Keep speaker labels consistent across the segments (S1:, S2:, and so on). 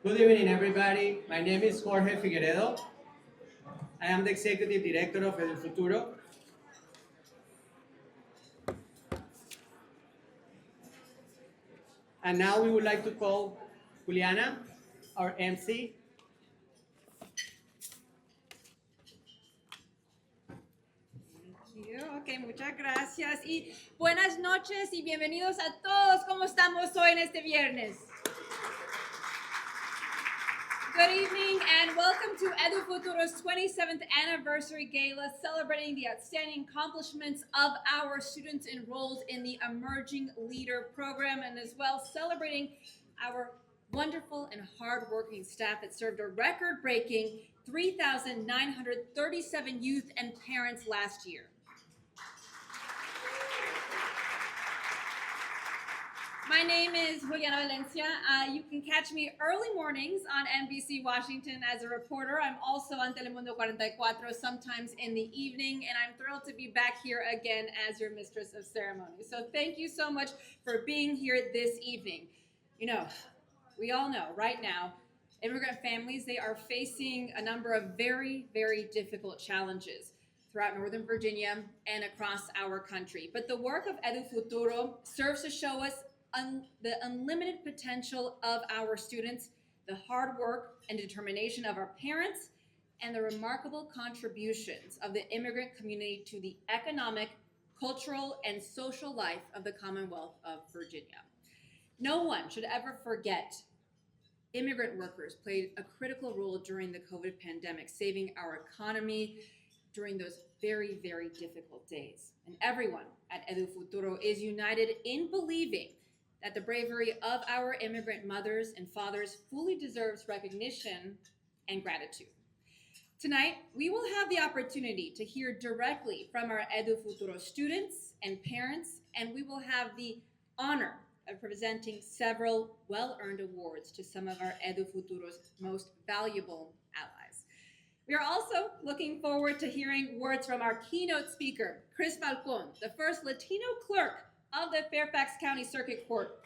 S1: Good evening, everybody. My name is Jorge Figueredo. I am the Executive Director of Edu-Futuro. And now we would like to call Juliana, our MC.
S2: Ok, muchas gracias y buenas noches y bienvenidos a todos. ¿Cómo estamos hoy en este viernes? Good evening and welcome to Edu-Futuro's 27th anniversary gala, celebrating the outstanding accomplishments of our students enrolled in the Emerging Leader program, and as well celebrating our wonderful and hardworking staff that served a record-breaking 3,937 youth and parents last year. My name is Juliana Valencia. You can catch me early mornings on NBC Washington as a reporter. I'm also on Telemundo 44 sometimes in the evening, and I'm thrilled to be back here again as your mistress of ceremony. So thank you so much for being here this evening. You know, we all know right now, immigrant families, they are facing a number of very, very difficult challenges throughout Northern Virginia and across our country. But the work of Edu-Futuro serves to show us the unlimited potential of our students, the hard work and determination of our parents, and the remarkable contributions of the immigrant community to the economic, cultural, and social life of the Commonwealth of Virginia. No one should ever forget immigrant workers played a critical role during the COVID pandemic, saving our economy during those very, very difficult days. And everyone at Edu-Futuro is united in believing that the bravery of our immigrant mothers and fathers fully deserves recognition and gratitude. Tonight, we will have the opportunity to hear directly from our Edu-Futuro students and parents, and we will have the honor of presenting several well-earned awards to some of our Edu-Futuro's most valuable allies. We are also looking forward to hearing words from our keynote speaker, Chris Falcon, the first Latino clerk of the Fairfax County Circuit Court.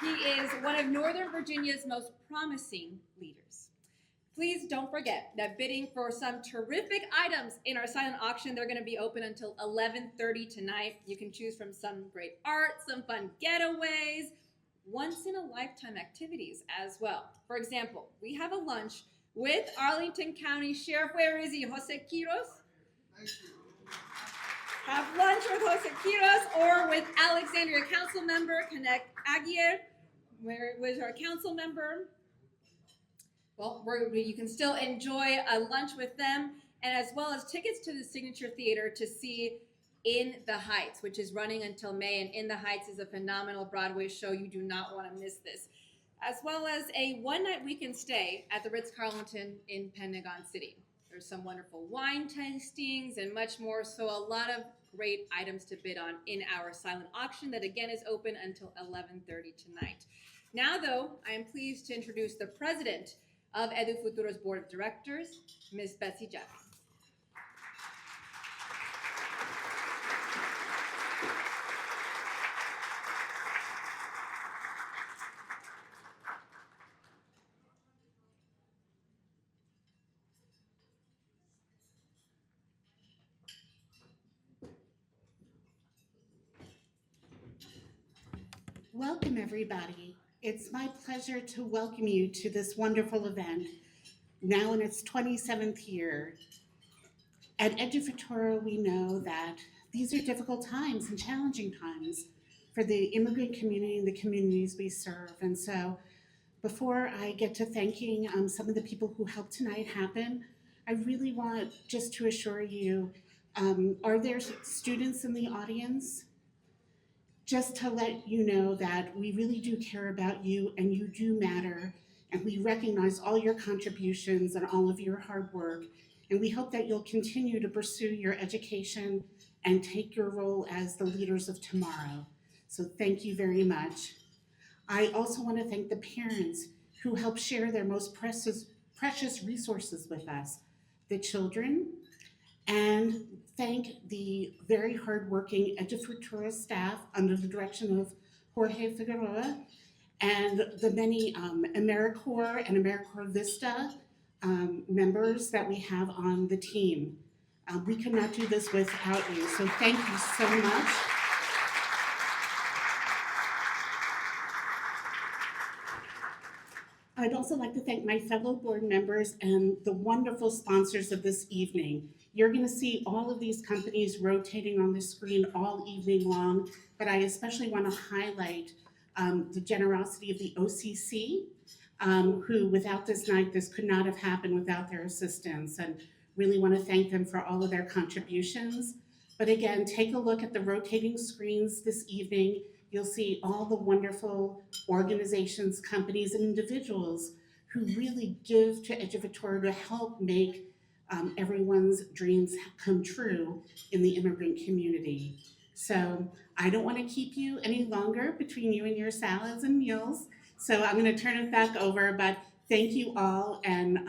S2: He is one of Northern Virginia's most promising leaders. Please don't forget that bidding for some terrific items in our silent auction, they're going to be open until 11:30 tonight. You can choose from some great art, some fun getaways, once-in-a-lifetime activities as well. For example, we have a lunch with Arlington County Sheriff. Where is he? Jose Quiros?
S3: Thank you.
S2: Have lunch with Jose Quiros or with Alexandria Council Member Connect Aguirre, where was our council member. Well, you can still enjoy a lunch with them, and as well as tickets to the Signature Theater to see In the Heights, which is running until May, and In the Heights is a phenomenal Broadway show. You do not want to miss this. As well as a one-night weekend stay at the Ritz-Carlton in Pentagon City. There's some wonderful wine tastings and much more, so a lot of great items to bid on in our silent auction that again is open until 11:30 tonight. Now though, I am pleased to introduce the president of Edu-Futuro's Board of Directors, Ms. Betsy Jaffe.
S4: Welcome, everybody. It's my pleasure to welcome you to this wonderful event, now in its 27th year. At Edu-Futuro, we know that these are difficult times and challenging times for the immigrant community and the communities we serve. And so before I get to thanking some of the people who helped tonight happen, I really want just to assure you, are there students in the audience? Just to let you know that we really do care about you and you do matter, and we recognize all your contributions and all of your hard work, and we hope that you'll continue to pursue your education and take your role as the leaders of tomorrow. So thank you very much. I also want to thank the parents who help share their most precious resources with us, the children, and thank the very hardworking Edu-Futuro staff under the direction of Jorge Figueroa and the many AmeriCorps and AmeriCorps Vista members that we have on the team. We could not do this without you, so thank you so much. I'd also like to thank my fellow board members and the wonderful sponsors of this evening. You're going to see all of these companies rotating on the screen all evening long, but I especially want to highlight the generosity of the OCC, who without this night, this could not have happened without their assistance, and really want to thank them for all of their contributions. But again, take a look at the rotating screens this evening. You'll see all the wonderful organizations, companies, and individuals who really give to Edu-Futuro to help make everyone's dreams come true in the immigrant community. So I don't want to keep you any longer between you and your salads and meals. So I'm going to turn it back over, but thank you all, and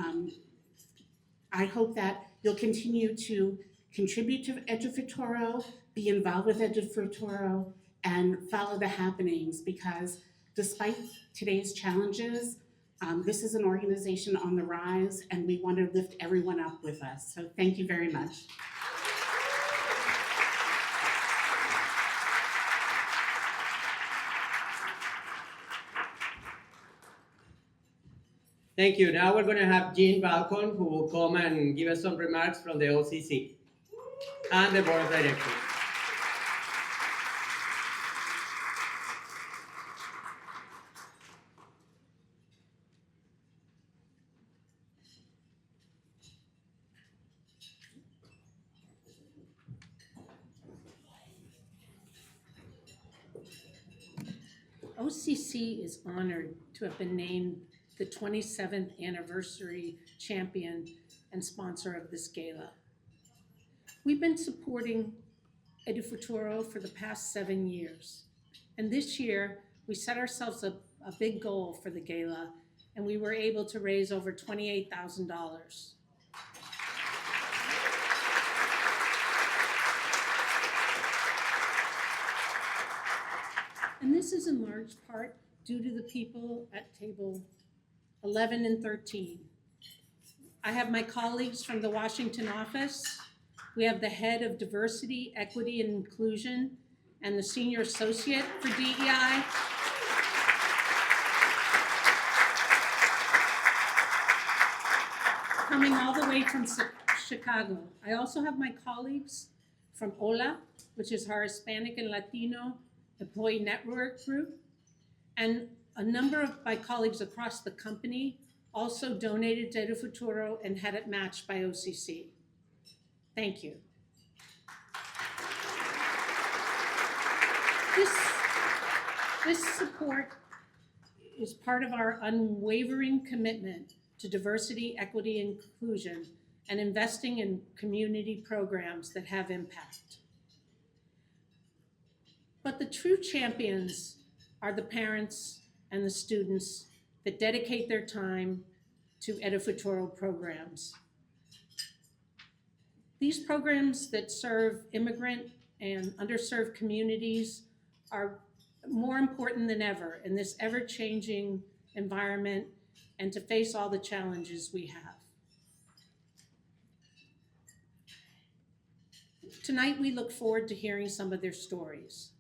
S4: I hope that you'll continue to contribute to Edu-Futuro, be involved with Edu-Futuro, and follow the happenings, because despite today's challenges, this is an organization on the rise, and we want to lift everyone up with us. So thank you very much.
S1: Thank you. Now we're going to have Jean Balcon, who will come and give us some remarks from the OCC and the Board of Directors.
S3: OCC is honored to have been named the 27th anniversary champion and sponsor of this gala. We've been supporting Edu-Futuro for the past 7 years. And this year, we set ourselves a big goal for the gala, and we were able to raise over $28,000. And this is in large part due to the people at table 11 and 13. I have my colleagues from the Washington office. We have the head of diversity, equity, and inclusion, and the senior associate for DEI. Coming all the way from Chicago. I also have my colleagues from HOLA, which is our Hispanic and Latino Employee Network Group, and a number of my colleagues across the company also donated to Edu-Futuro and had it matched by OCC. Thank you. This support is part of our unwavering commitment to diversity, equity, and inclusion, and investing in community programs that have impact. But the true champions are the parents and the students that dedicate their time to Edu-Futuro programs. These programs that serve immigrant and underserved communities are more important than ever in this ever-changing environment and to face all the challenges we have. Tonight, we look forward to hearing some of their stories.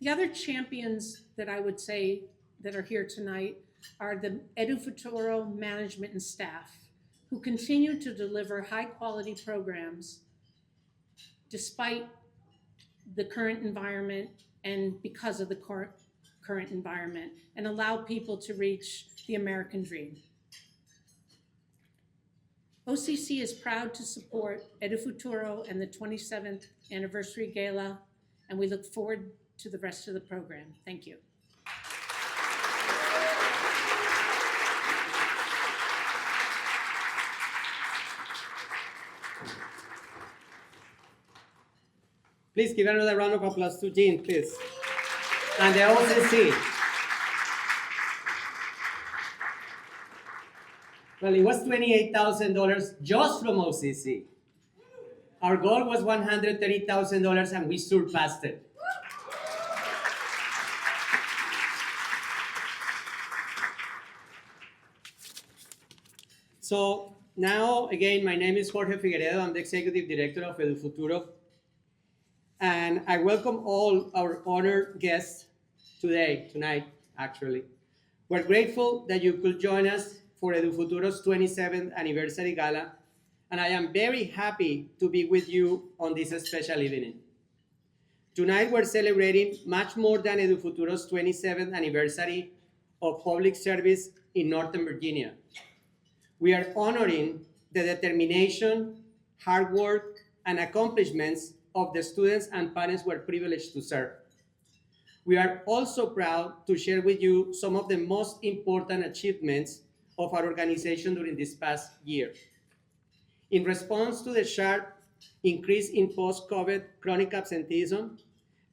S3: The other champions that I would say that are here tonight are the Edu-Futuro management and staff, who continue to deliver high-quality programs despite the current environment and because of the current environment, and allow people to reach the American dream. OCC is proud to support Edu-Futuro and the 27th anniversary gala, and we look forward to the rest of the program. Thank you.
S1: Please give another round of applause to Jean, please. And the OCC. Well, it was $28,000 just from OCC. Our goal was $130,000 and we surpassed it. So now, again, my name is Jorge Figueredo. I'm the Executive Director of Edu-Futuro. And I welcome all our honored guests tonight, actually. We're grateful that you could join us for Edu-Futuro's 27th anniversary gala, and I am very happy to be with you on this special evening. Tonight, we're celebrating much more than Edu-Futuro's 27th anniversary of public service in Northern Virginia. We are honoring the determination, hard work, and accomplishments of the students and parents we're privileged to serve. We are also proud to share with you some of the most important achievements of our organization during this past year. In response to the sharp increase in post-COVID chronic absenteeism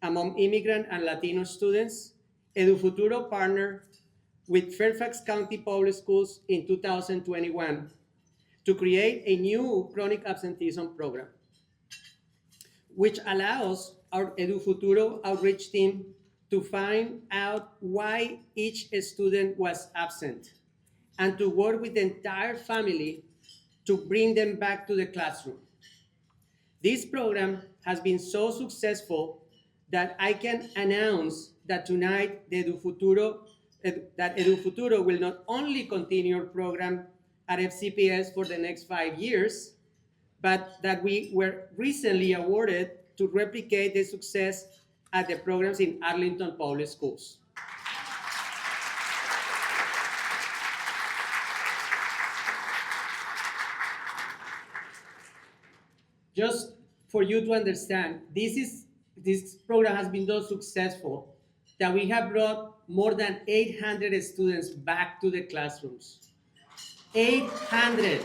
S1: among immigrant and Latino students, Edu-Futuro partnered with Fairfax County Public Schools in 2021 to create a new chronic absenteeism program, which allows our Edu-Futuro outreach team to find out why each student was absent and to work with the entire family to bring them back to the classroom. This program has been so successful that I can announce that tonight that Edu-Futuro will not only continue our program at FCPS for the next 5 years, but that we were recently awarded to replicate the success at the programs in Arlington Public Schools. Just for you to understand, this program has been so successful that we have brought more than 800 students back to the classrooms. 800.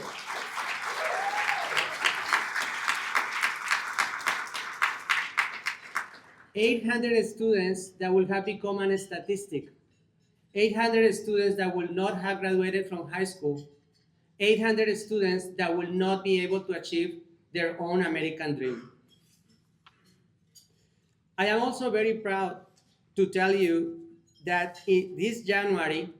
S1: Students that will have become a statistic. 800 students that will not have graduated from high school. 800 students that will not be able to achieve their own American dream. I am also very proud to tell you that this January,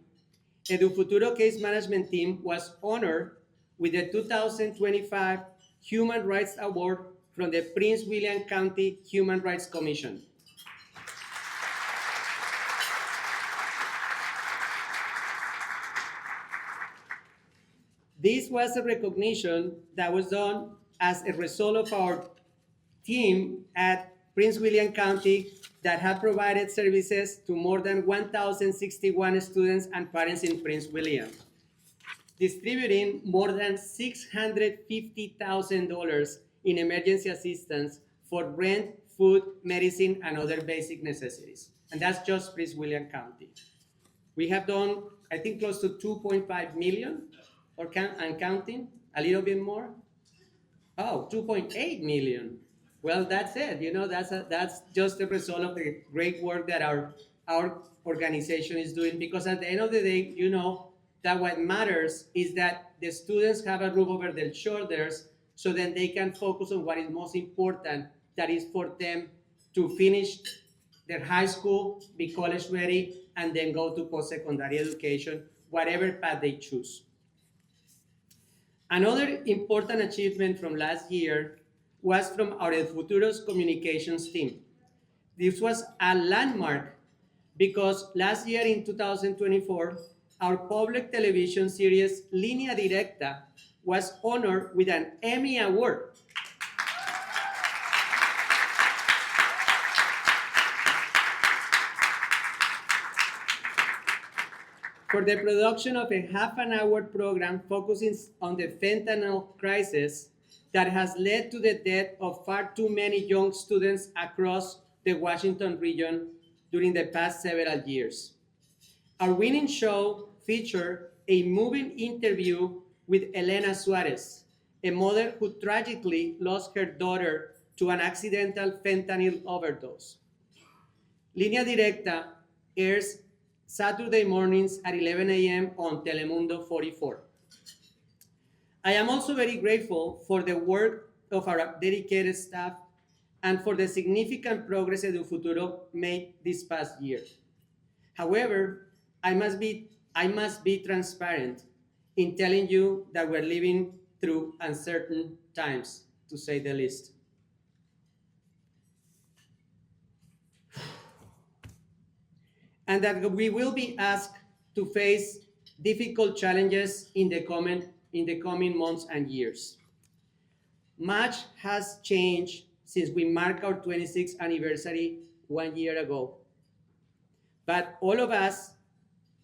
S1: Edu-Futuro Case Management Team was honored with the 2025 Human Rights Award from the Prince William County Human Rights Commission. This was a recognition that was done as a result of our team at Prince William County that have provided services to more than 1,061 students and parents in Prince William, distributing more than $650,000 in emergency assistance for rent, food, medicine, and other basic necessities. And that's just Prince William County. We have done, I think, close to 2.5 million and counting, a little bit more. Oh, 2.8 million. Well, that's it. You know, that's just the result of the great work that our organization is doing. Because at the end of the day, you know that what matters is that the students have a roof over their shoulders, so then they can focus on what is most important. That is for them to finish their high school, be college ready, and then go to post-secondary education, whatever path they choose. Another important achievement from last year was from our Edu-Futuro's communications team. This was a landmark because last year in 2024, our public television series Línea Directa was honored with an Emmy Award. For the production of a half-an-hour program focusing on the fentanyl crisis that has led to the death of far too many young students across the Washington region during the past several years. Our winning show featured a moving interview with Elena Suarez, a mother who tragically lost her daughter to an accidental fentanyl overdose. Línea Directa airs Saturday mornings at 11 a.m. on Telemundo 44. I am also very grateful for the work of our dedicated staff and for the significant progress Edu-Futuro made this past year. However, I must be transparent in telling you that we're living through uncertain times, to say the least. And that we will be asked to face difficult challenges in the coming months and years. Much has changed since we marked our 26th anniversary 1 year ago. But all of us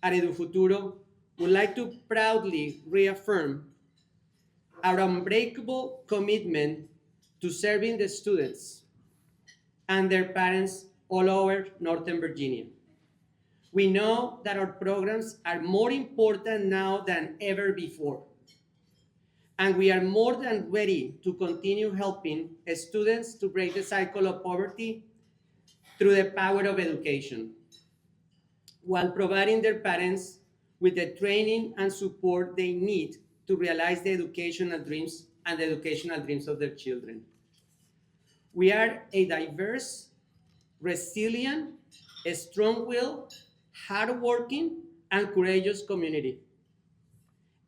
S1: at Edu-Futuro would like to proudly reaffirm our unbreakable commitment to serving the students and their parents all over Northern Virginia. We know that our programs are more important now than ever before, and we are more than ready to continue helping students to break the cycle of poverty through the power of education, while providing their parents with the training and support they need to realize the educational dreams of their children. We are a diverse, resilient, strong-willed, hardworking, and courageous community,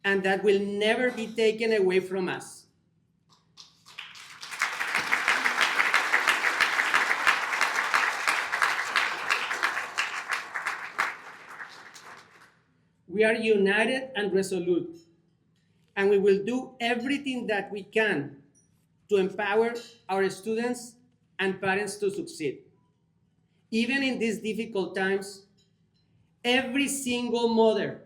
S1: and that will never be taken away from us. We are united and resolute, and we will do everything that we can to empower our students and parents to succeed. Even in these difficult times, every single mother,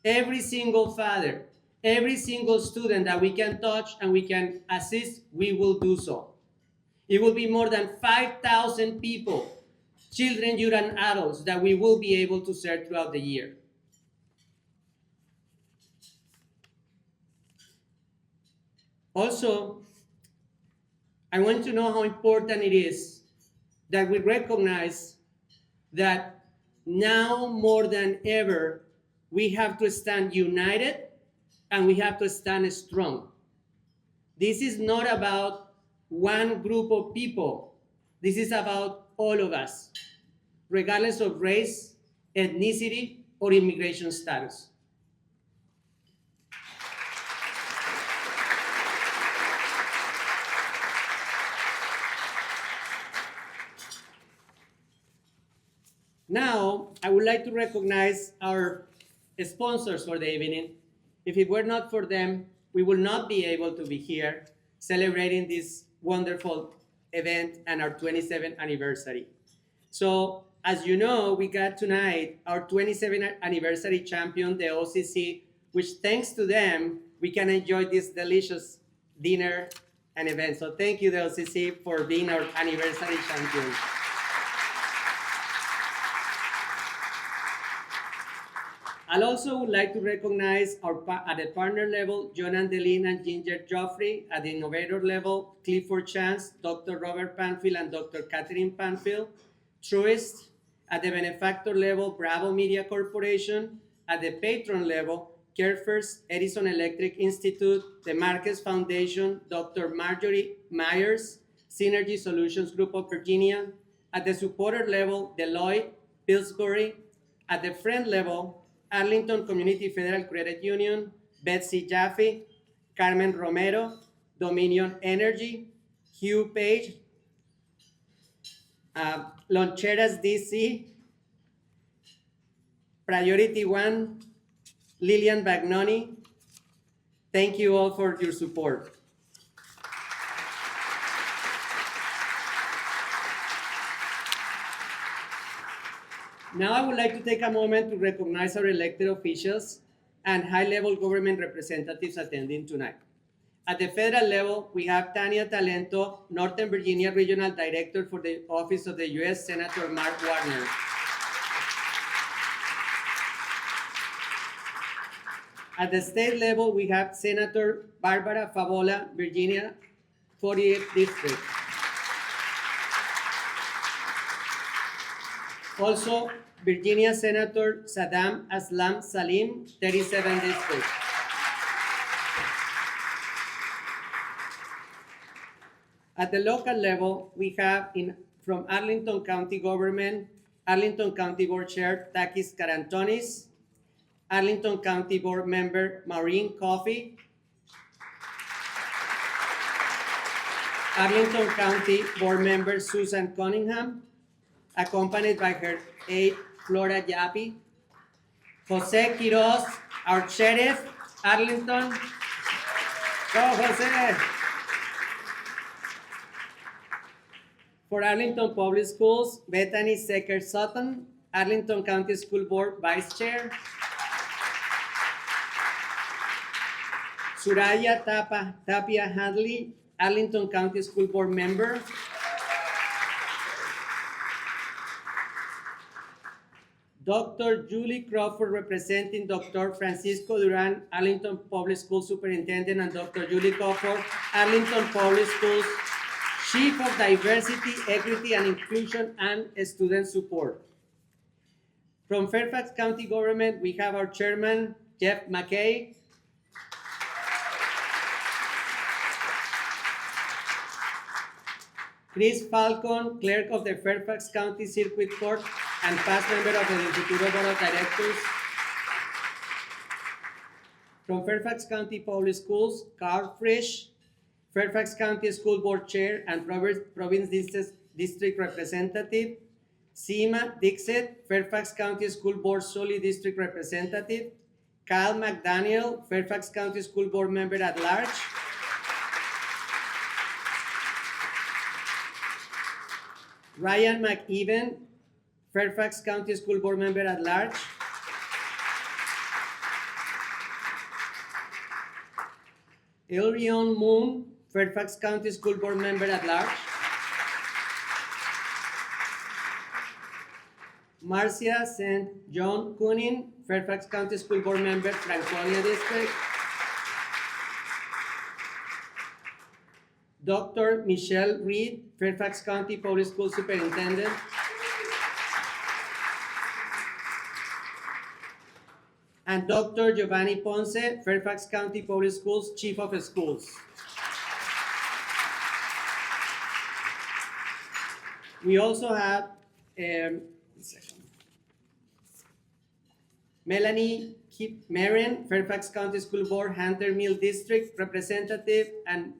S1: every single father, every single student that we can touch and we can assist, we will do so. It will be more than 5,000 people, children, youth, and adults that we will be able to serve throughout the year. Also, I want to know how important it is that we recognize that now more than ever, we have to stand united and we have to stand strong. This is not about one group of people. This is about all of us, regardless of race, ethnicity, or immigration status. Now, I would like to recognize our sponsors for the evening. If it were not for them, we would not be able to be here celebrating this wonderful event and our 27th anniversary. So, as you know, we got tonight our 27th anniversary champion, the OCC, which thanks to them, we can enjoy this delicious dinner and event. So thank you, the OCC, for being our anniversary champion. I also would like to recognize at the partner level, John Andelin and Ginger Joffrey. At the innovator level, Clifford Chance, Dr. Robert Panfield, and Dr. Catherine Panfield. Truist. At the benefactor level, Bravo Media Corporation. At the patron level, CareFirst, Edison Electric Institute, the Marquez Foundation, Dr. Marjorie Myers, Synergy Solutions Group of Virginia. At the supporter level, Deloitte, Pillsbury. At the friend level, Arlington Community Federal Credit Union, Betsy Jaffe, Carmen Romero, Dominion Energy, Hugh Page, Loncheras DC, Priority One, Lillian Bagnoni. Thank you all for your support. Now I would like to take a moment to recognize our elected officials and high-level government representatives attending tonight. At the federal level, we have Tania Talento, Northern Virginia Regional Director for the Office of the U.S. Senator Mark Warner. At the state level, we have Senator Barbara Favola, Virginia 48th District. Also, Virginia Senator Saddam Aslam Salim, 37th District. At the local level, we have from Arlington County Government, Arlington County Board Chair Takis Karantonis, Arlington County Board Member Maureen Coffey, Arlington County Board Member Susan Cunningham, accompanied by her aide Flora Yapi, Jose Quiroz, our sheriff, Arlington. Go, Jose. For Arlington Public Schools, Bethany Secker Sutton, Arlington County School Board Vice Chair. Suraya Tapia Hadley, Arlington County School Board Member. Dr. Julie Crawford, representing Dr. Francisco Duran, Arlington Public School Superintendent, and Dr. Julie Crawford, Arlington Public Schools Chief of Diversity, Equity, and Inclusion and Student Support. From Fairfax County Government, we have our Chairman, Jeff McKay. Chris Falcon, Clerk of the Fairfax County Circuit Court and past member of the Edu-Futuro Board of Directors. From Fairfax County Public Schools, Carl Frisch, Fairfax County School Board Chair and Province District Representative. Seema Dixit, Fairfax County School Board Sully District Representative. Kyle McDaniel, Fairfax County School Board Member at Large. Ryan McEwen, Fairfax County School Board Member at Large. Ilrion Moon, Fairfax County School Board Member at Large. Marcia St. John Coonin, Fairfax County School Board Member, Franconia District. Dr. Michelle Reed, Fairfax County Public School Superintendent. And Dr. Giovanni Ponce, Fairfax County Public Schools Chief of Schools. We also have Melanie Marin, Fairfax County School Board Hunter Mill District Representative, and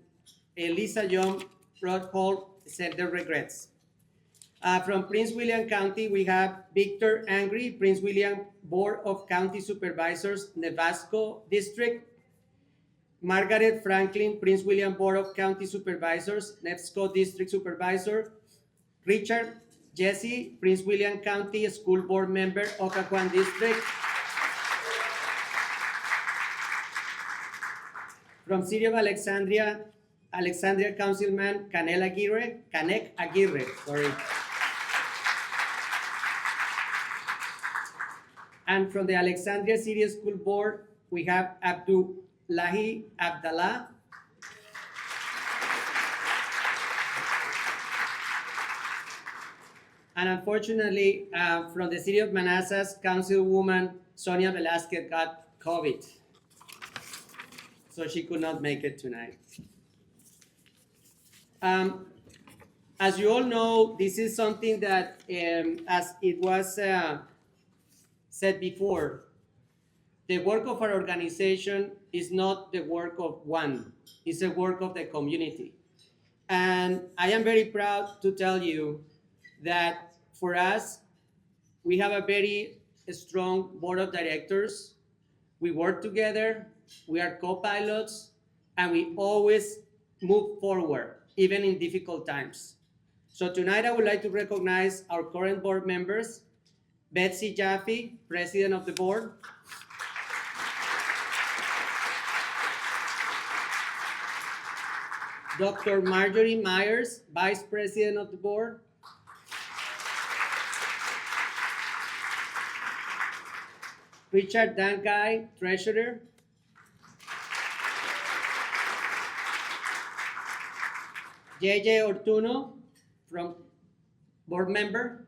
S1: Elisa Young Broadhall said their regrets. From Prince William County, we have Victor Angry, Prince William Board of County Supervisors, Nevasco District. Margaret Franklin, Prince William Board of County Supervisors, Nevasco District Supervisor. Richard Jesse, Prince William County School Board Member, Occoquan District. From City of Alexandria Councilman Canek Aguirre, sorry. And from the Alexandria City School Board, we have Abdullahi Abdallah. And unfortunately, from the City of Manassas, Councilwoman Sonia Velasquez got COVID, so she could not make it tonight. As you all know, this is something that, as it was said before, the work of our organization is not the work of one, it's the work of the community. And I am very proud to tell you that for us, we have a very strong board of directors. We work together, we are co-pilots, and we always move forward, even in difficult times. So tonight I would like to recognize our current board members, Betsy Jaffe, President of the Board. Dr. Marjorie Myers, Vice President of the Board. Richard Dankai, Treasurer. JJ Ortuno, from Board Member.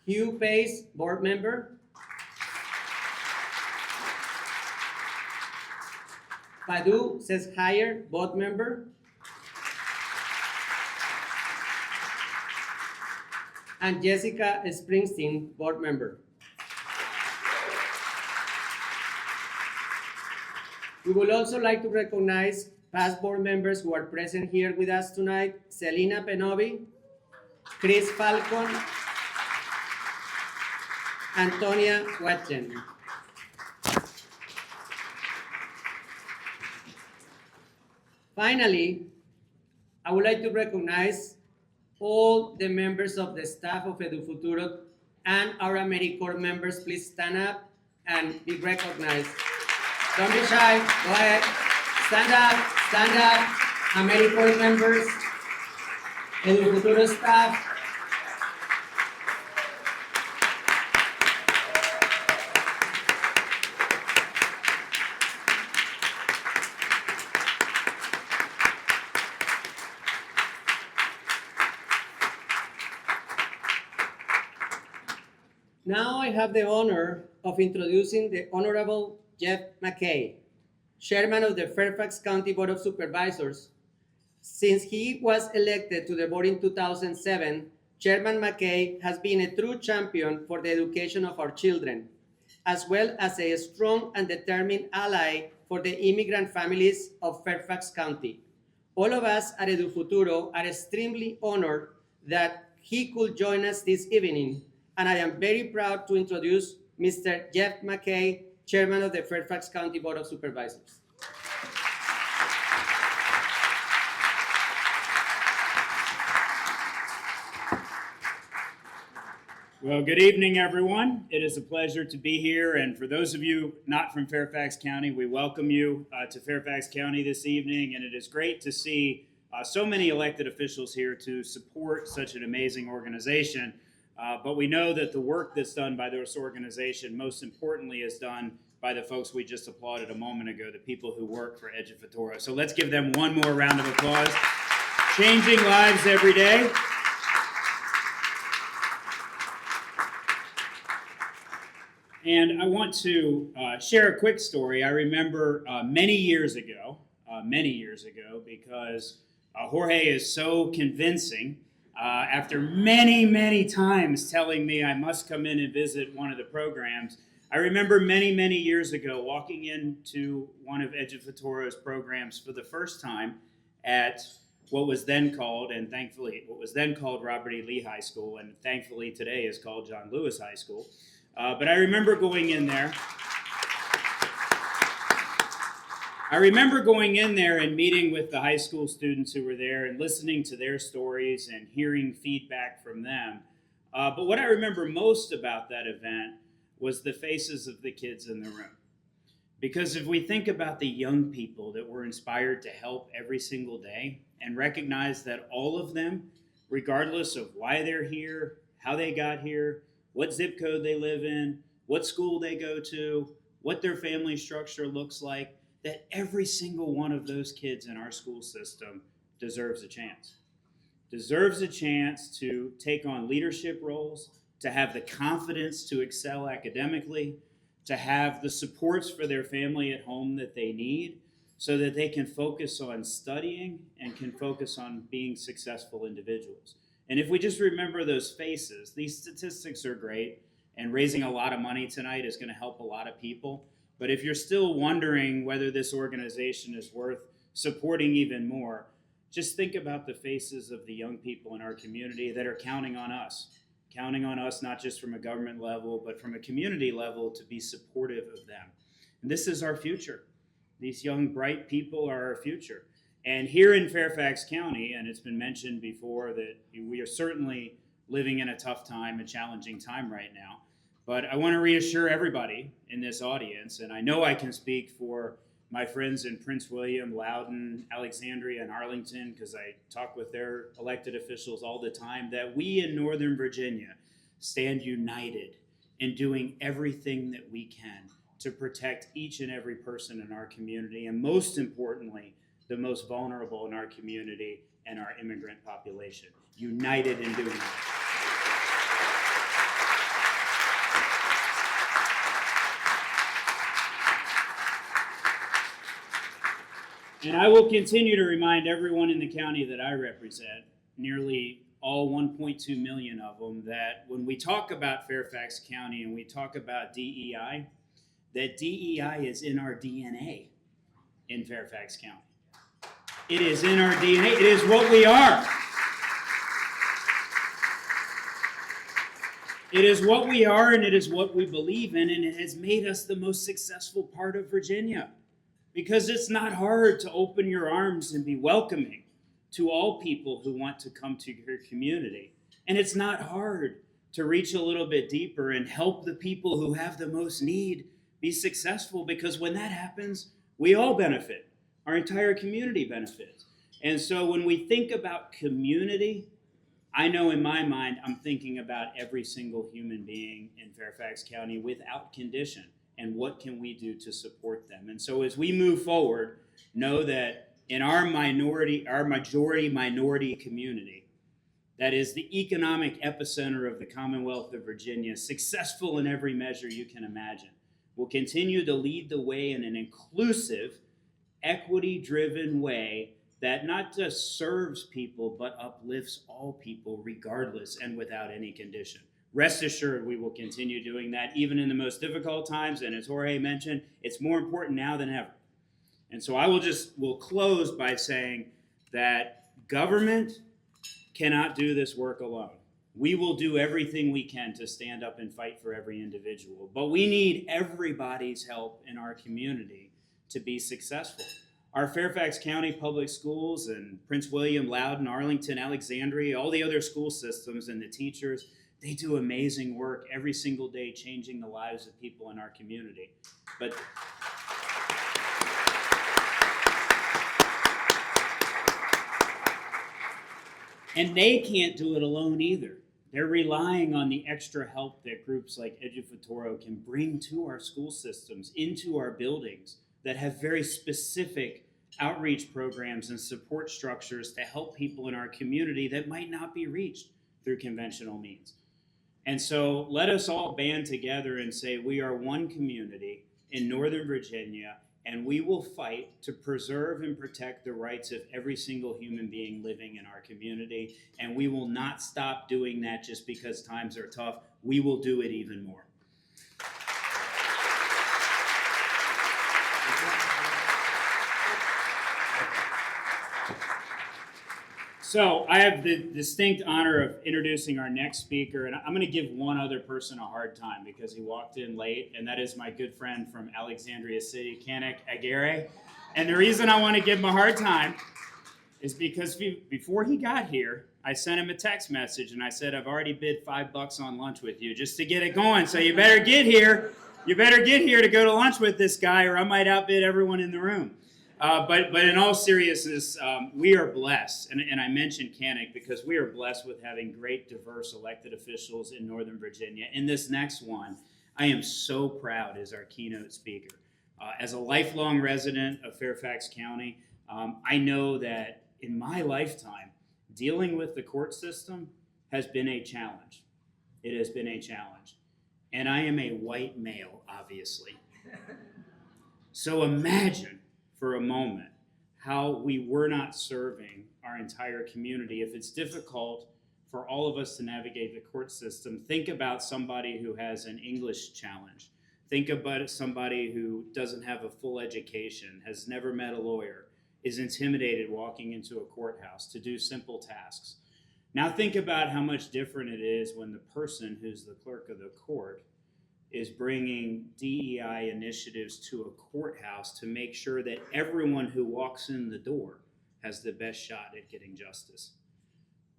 S1: Hugh Pace, Board Member. Padu says higher, board member. And Jessica Springsteen, board member. We would also like to recognize past board members who are present here with us tonight: Selena Penobi, Chris Falcon, Antonia Wetjen. Finally, I would like to recognize all the members of the staff of Edu-Futuro and our AmeriCorps members. Please stand up and be recognized. Don't be shy, go ahead. Stand up, AmeriCorps members, Edu-Futuro staff. Now I have the honor of introducing the Honorable Jeff McKay, Chairman of the Fairfax County Board of Supervisors. Since he was elected to the board in 2007, Chairman McKay has been a true champion for the education of our children, as well as a strong and determined ally for the immigrant families of Fairfax County. All of us at Edu-Futuro are extremely honored that he could join us this evening, and I am very proud to introduce Mr. Jeff McKay, Chairman of the Fairfax County Board of Supervisors.
S5: Well, good evening, everyone. It is a pleasure to be here. And for those of you not from Fairfax County, we welcome you to Fairfax County this evening. And it is great to see so many elected officials here to support such an amazing organization. But we know that the work that's done by this organization, most importantly, is done by the folks we just applauded a moment ago, the people who work for Edu-Futuro. So let's give them one more round of applause. Changing lives every day. And I want to share a quick story. I remember many years ago, because Jorge is so convincing. After many times telling me I must come in and visit one of the programs, I remember many years ago walking into one of Edu-Futuro's programs for the first time at what was then called Robert E. Lee High School, and thankfully today is called John Lewis High School. But I remember going in there. And meeting with the high school students who were there and listening to their stories and hearing feedback from them. But what I remember most about that event was the faces of the kids in the room. Because if we think about the young people that were inspired to help every single day and recognize that all of them, regardless of why they're here, how they got here, what zip code they live in, what school they go to, what their family structure looks like, that every single one of those kids in our school system deserves a chance. Deserves a chance to take on leadership roles, to have the confidence to excel academically, to have the supports for their family at home that they need so that they can focus on studying and can focus on being successful individuals. And if we just remember those faces, these statistics are great, and raising a lot of money tonight is going to help a lot of people. But if you're still wondering whether this organization is worth supporting even more, just think about the faces of the young people in our community that are counting on us not just from a government level, but from a community level to be supportive of them. And this is our future. These young, bright people are our future. And here in Fairfax County, and it's been mentioned before that we are certainly living in a tough time, a challenging time right now. But I want to reassure everybody in this audience, and I know I can speak for my friends in Prince William, Loudoun, Alexandria, and Arlington, because I talk with their elected officials all the time, that we in Northern Virginia stand united in doing everything that we can to protect each and every person in our community, and most importantly, the most vulnerable in our community and our immigrant population. United in doing that. And I will continue to remind everyone in the county that I represent, nearly all 1.2 million of them, that when we talk about Fairfax County and we talk about DEI, that DEI is in our DNA in Fairfax County. It is in our DNA. It is what we are. It is what we are, and it is what we believe in, and it has made us the most successful part of Virginia. Because it's not hard to open your arms and be welcoming to all people who want to come to your community. And it's not hard to reach a little bit deeper and help the people who have the most need be successful, because when that happens, we all benefit. Our entire community benefits. And so when we think about community, I know in my mind, I'm thinking about every single human being in Fairfax County without condition, and what can we do to support them. And so as we move forward, know that in our majority minority community, that is the economic epicenter of the Commonwealth of Virginia, successful in every measure you can imagine, will continue to lead the way in an inclusive, equity-driven way that not just serves people, but uplifts all people regardless and without any condition. Rest assured, we will continue doing that even in the most difficult times. And as Jorge mentioned, it's more important now than ever. And so we'll close by saying that government cannot do this work alone. We will do everything we can to stand up and fight for every individual, but we need everybody's help in our community to be successful. Our Fairfax County Public Schools and Prince William, Loudoun, Arlington, Alexandria, all the other school systems and the teachers, they do amazing work every single day changing the lives of people in our community. And they can't do it alone either. They're relying on the extra help that groups like Edu-Futuro can bring to our school systems, into our buildings, that have very specific outreach programs and support structures to help people in our community that might not be reached through conventional means. And so let us all band together and say we are one community in Northern Virginia, and we will fight to preserve and protect the rights of every single human being living in our community. And we will not stop doing that just because times are tough. We will do it even more. So I have the distinct honor of introducing our next speaker, and I'm going to give one other person a hard time because he walked in late, and that is my good friend from Alexandria City, Kanik Aguirre. And the reason I want to give him a hard time is because before he got here, I sent him a text message, and I said, I've already bid $5 on lunch with you just to get it going, so you better get here. You better get here to go to lunch with this guy, or I might outbid everyone in the room. But in all seriousness, we are blessed, and I mentioned Kanik because we are blessed with having great, diverse elected officials in Northern Virginia. In this next one, I am so proud as our keynote speaker. As a lifelong resident of Fairfax County, I know that in my lifetime, dealing with the court system has been a challenge. It has been a challenge. And I am a white male, obviously. So imagine for a moment how we were not serving our entire community. If it's difficult for all of us to navigate the court system, think about somebody who has an English challenge. Think about somebody who doesn't have a full education, has never met a lawyer, is intimidated walking into a courthouse to do simple tasks. Now think about how much different it is when the person who's the clerk of the court is bringing DEI initiatives to a courthouse to make sure that everyone who walks in the door has the best shot at getting justice.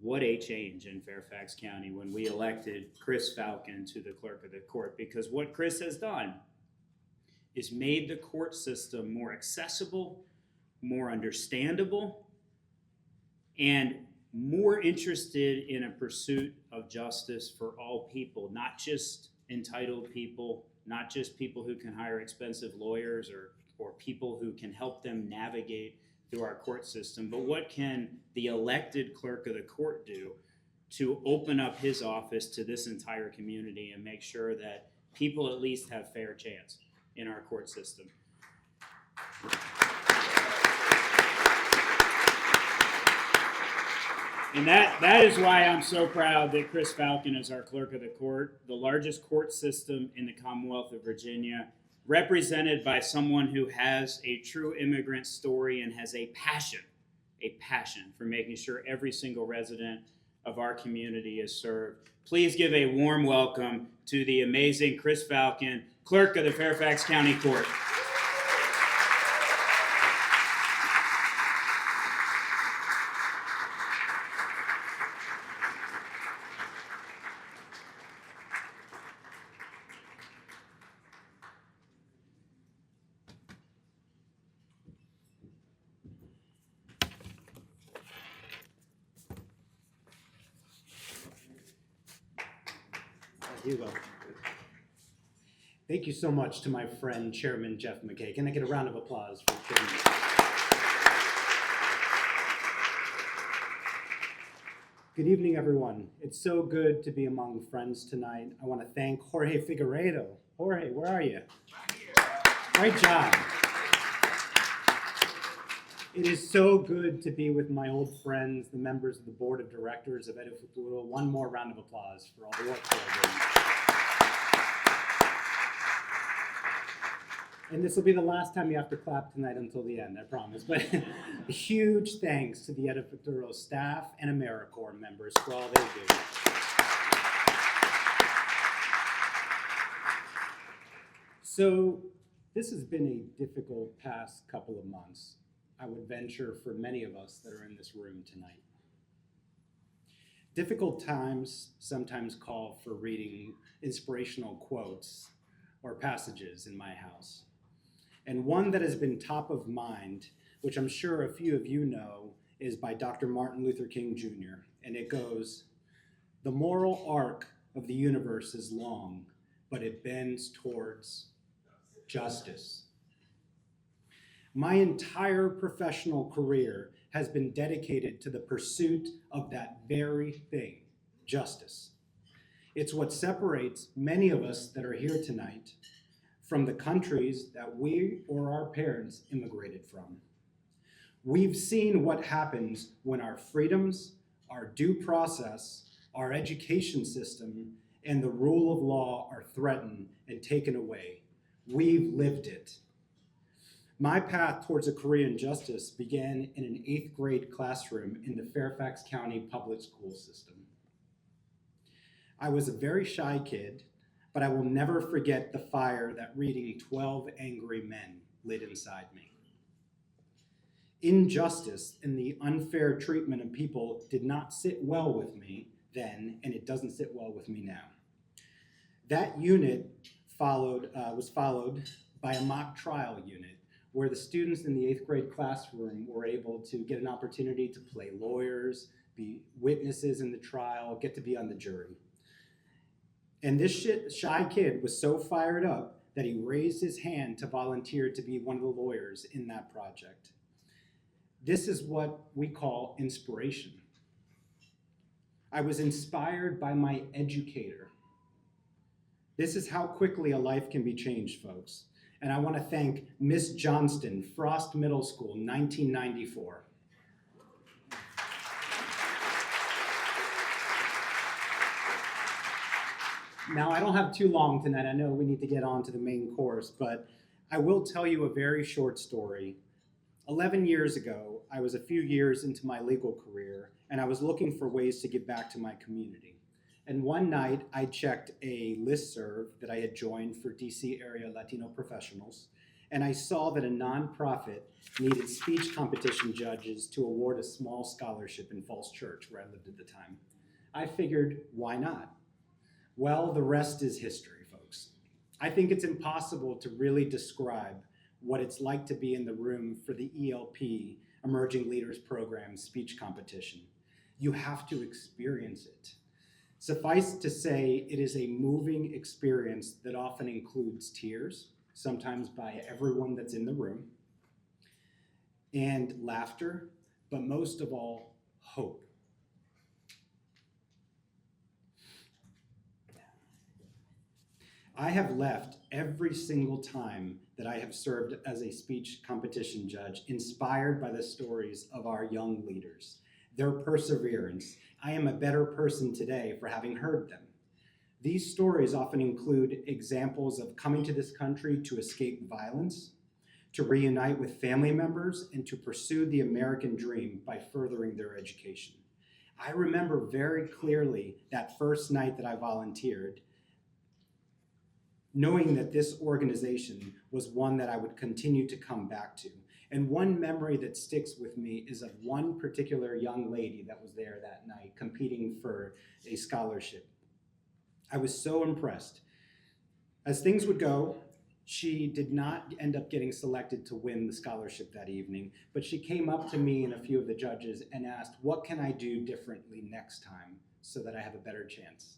S5: What a change in Fairfax County when we elected Chris Falcon to the clerk of the court, because what Chris has done is made the court system more accessible, more understandable, and more interested in a pursuit of justice for all people, not just entitled people, not just people who can hire expensive lawyers or people who can help them navigate through our court system, but what can the elected clerk of the court do to open up his office to this entire community and make sure that people at least have fair chance in our court system. And that is why I'm so proud that Chris Falcon is our clerk of the court, the largest court system in the Commonwealth of Virginia, represented by someone who has a true immigrant story and has a passion for making sure every single resident of our community is served. Please give a warm welcome to the amazing Chris Falcon, clerk of the Fairfax County Court.
S6: You go. Thank you so much to my friend, Chairman Jeff McKay. Can I get a round of applause for Chairman? Good evening, everyone. It's so good to be among friends tonight. I want to thank Jorge Figueredo. Jorge, where are you? Great job. It is so good to be with my old friends, the members of the board of directors of Edu-Futuro. One more round of applause for all the work they're doing. And this will be the last time you have to clap tonight until the end, I promise. But a huge thanks to the Edu-Futuro staff and AmeriCorps members for all they do. So this has been a difficult past couple of months, I would venture, for many of us that are in this room tonight. Difficult times sometimes call for reading inspirational quotes or passages in my house. And one that has been top of mind, which I'm sure a few of you know, is by Dr. Martin Luther King Jr. And it goes, "The moral arc of the universe is long, but it bends towards justice." My entire professional career has been dedicated to the pursuit of that very thing, justice. It's what separates many of us that are here tonight from the countries that we or our parents immigrated from. We've seen what happens when our freedoms, our due process, our education system, and the rule of law are threatened and taken away. We've lived it. My path towards a career in justice began in an 8th grade classroom in the Fairfax County public school system. I was a very shy kid, but I will never forget the fire that reading 12 Angry Men lit inside me. Injustice and the unfair treatment of people did not sit well with me then, and it doesn't sit well with me now. That unit was followed by a mock trial unit where the students in the 8th grade classroom were able to get an opportunity to play lawyers, be witnesses in the trial, get to be on the jury. And this shy kid was so fired up that he raised his hand to volunteer to be one of the lawyers in that project. This is what we call inspiration. I was inspired by my educator. This is how quickly a life can be changed, folks. And I want to thank Miss Johnston, Frost Middle School, 1994. Now, I don't have too long tonight. I know we need to get on to the main course, but I will tell you a very short story. 11 years ago, I was a few years into my legal career, and I was looking for ways to give back to my community. And one night, I checked a listserv that I had joined for DC area Latino professionals, and I saw that a nonprofit needed speech competition judges to award a small scholarship in Falls Church, where I lived at the time. I figured, why not? Well, the rest is history, folks. I think it's impossible to really describe what it's like to be in the room for the ELP, Emerging Leaders Program speech competition. You have to experience it. Suffice to say, it is a moving experience that often includes tears, sometimes by everyone that's in the room, and laughter, but most of all, hope. I have left every single time that I have served as a speech competition judge inspired by the stories of our young leaders. their perseverance. I am a better person today for having heard them. These stories often include examples of coming to this country to escape violence, to reunite with family members, and to pursue the American dream by furthering their education. I remember very clearly that first night that I volunteered, knowing that this organization was one that I would continue to come back to. And one memory that sticks with me is of one particular young lady that was there that night competing for a scholarship. I was so impressed. As things would go, she did not end up getting selected to win the scholarship that evening, but she came up to me and a few of the judges and asked, what can I do differently next time so that I have a better chance?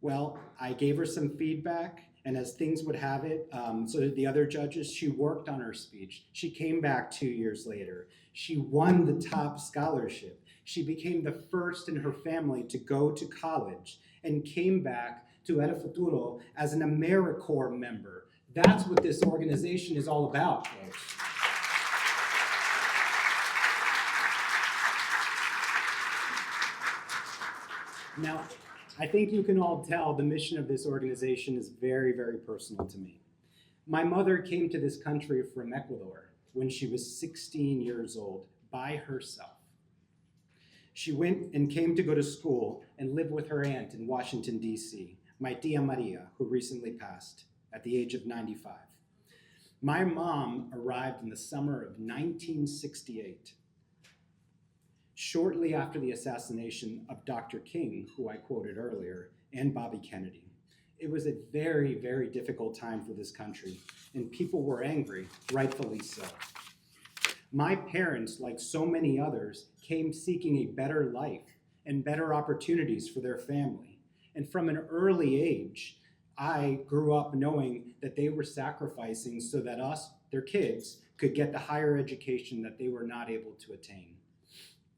S6: Well, I gave her some feedback, and as things would have it, so did the other judges, she worked on her speech. She came back 2 years later. She won the top scholarship. She became the first in her family to go to college and came back to Edu-Futuro as an AmeriCorps member. That's what this organization is all about, folks. Now, I think you can all tell the mission of this organization is very, very personal to me. My mother came to this country from Ecuador when she was 16 years old by herself. She went and came to go to school and live with her aunt in Washington, D.C., my tia Maria, who recently passed at the age of 95. My mom arrived in the summer of 1968, shortly after the assassination of Dr. King, who I quoted earlier, and Bobby Kennedy. It was a very, very difficult time for this country, and people were angry, rightfully so. My parents, like so many others, came seeking a better life and better opportunities for their family. And from an early age, I grew up knowing that they were sacrificing so that us, their kids, could get the higher education that they were not able to attain.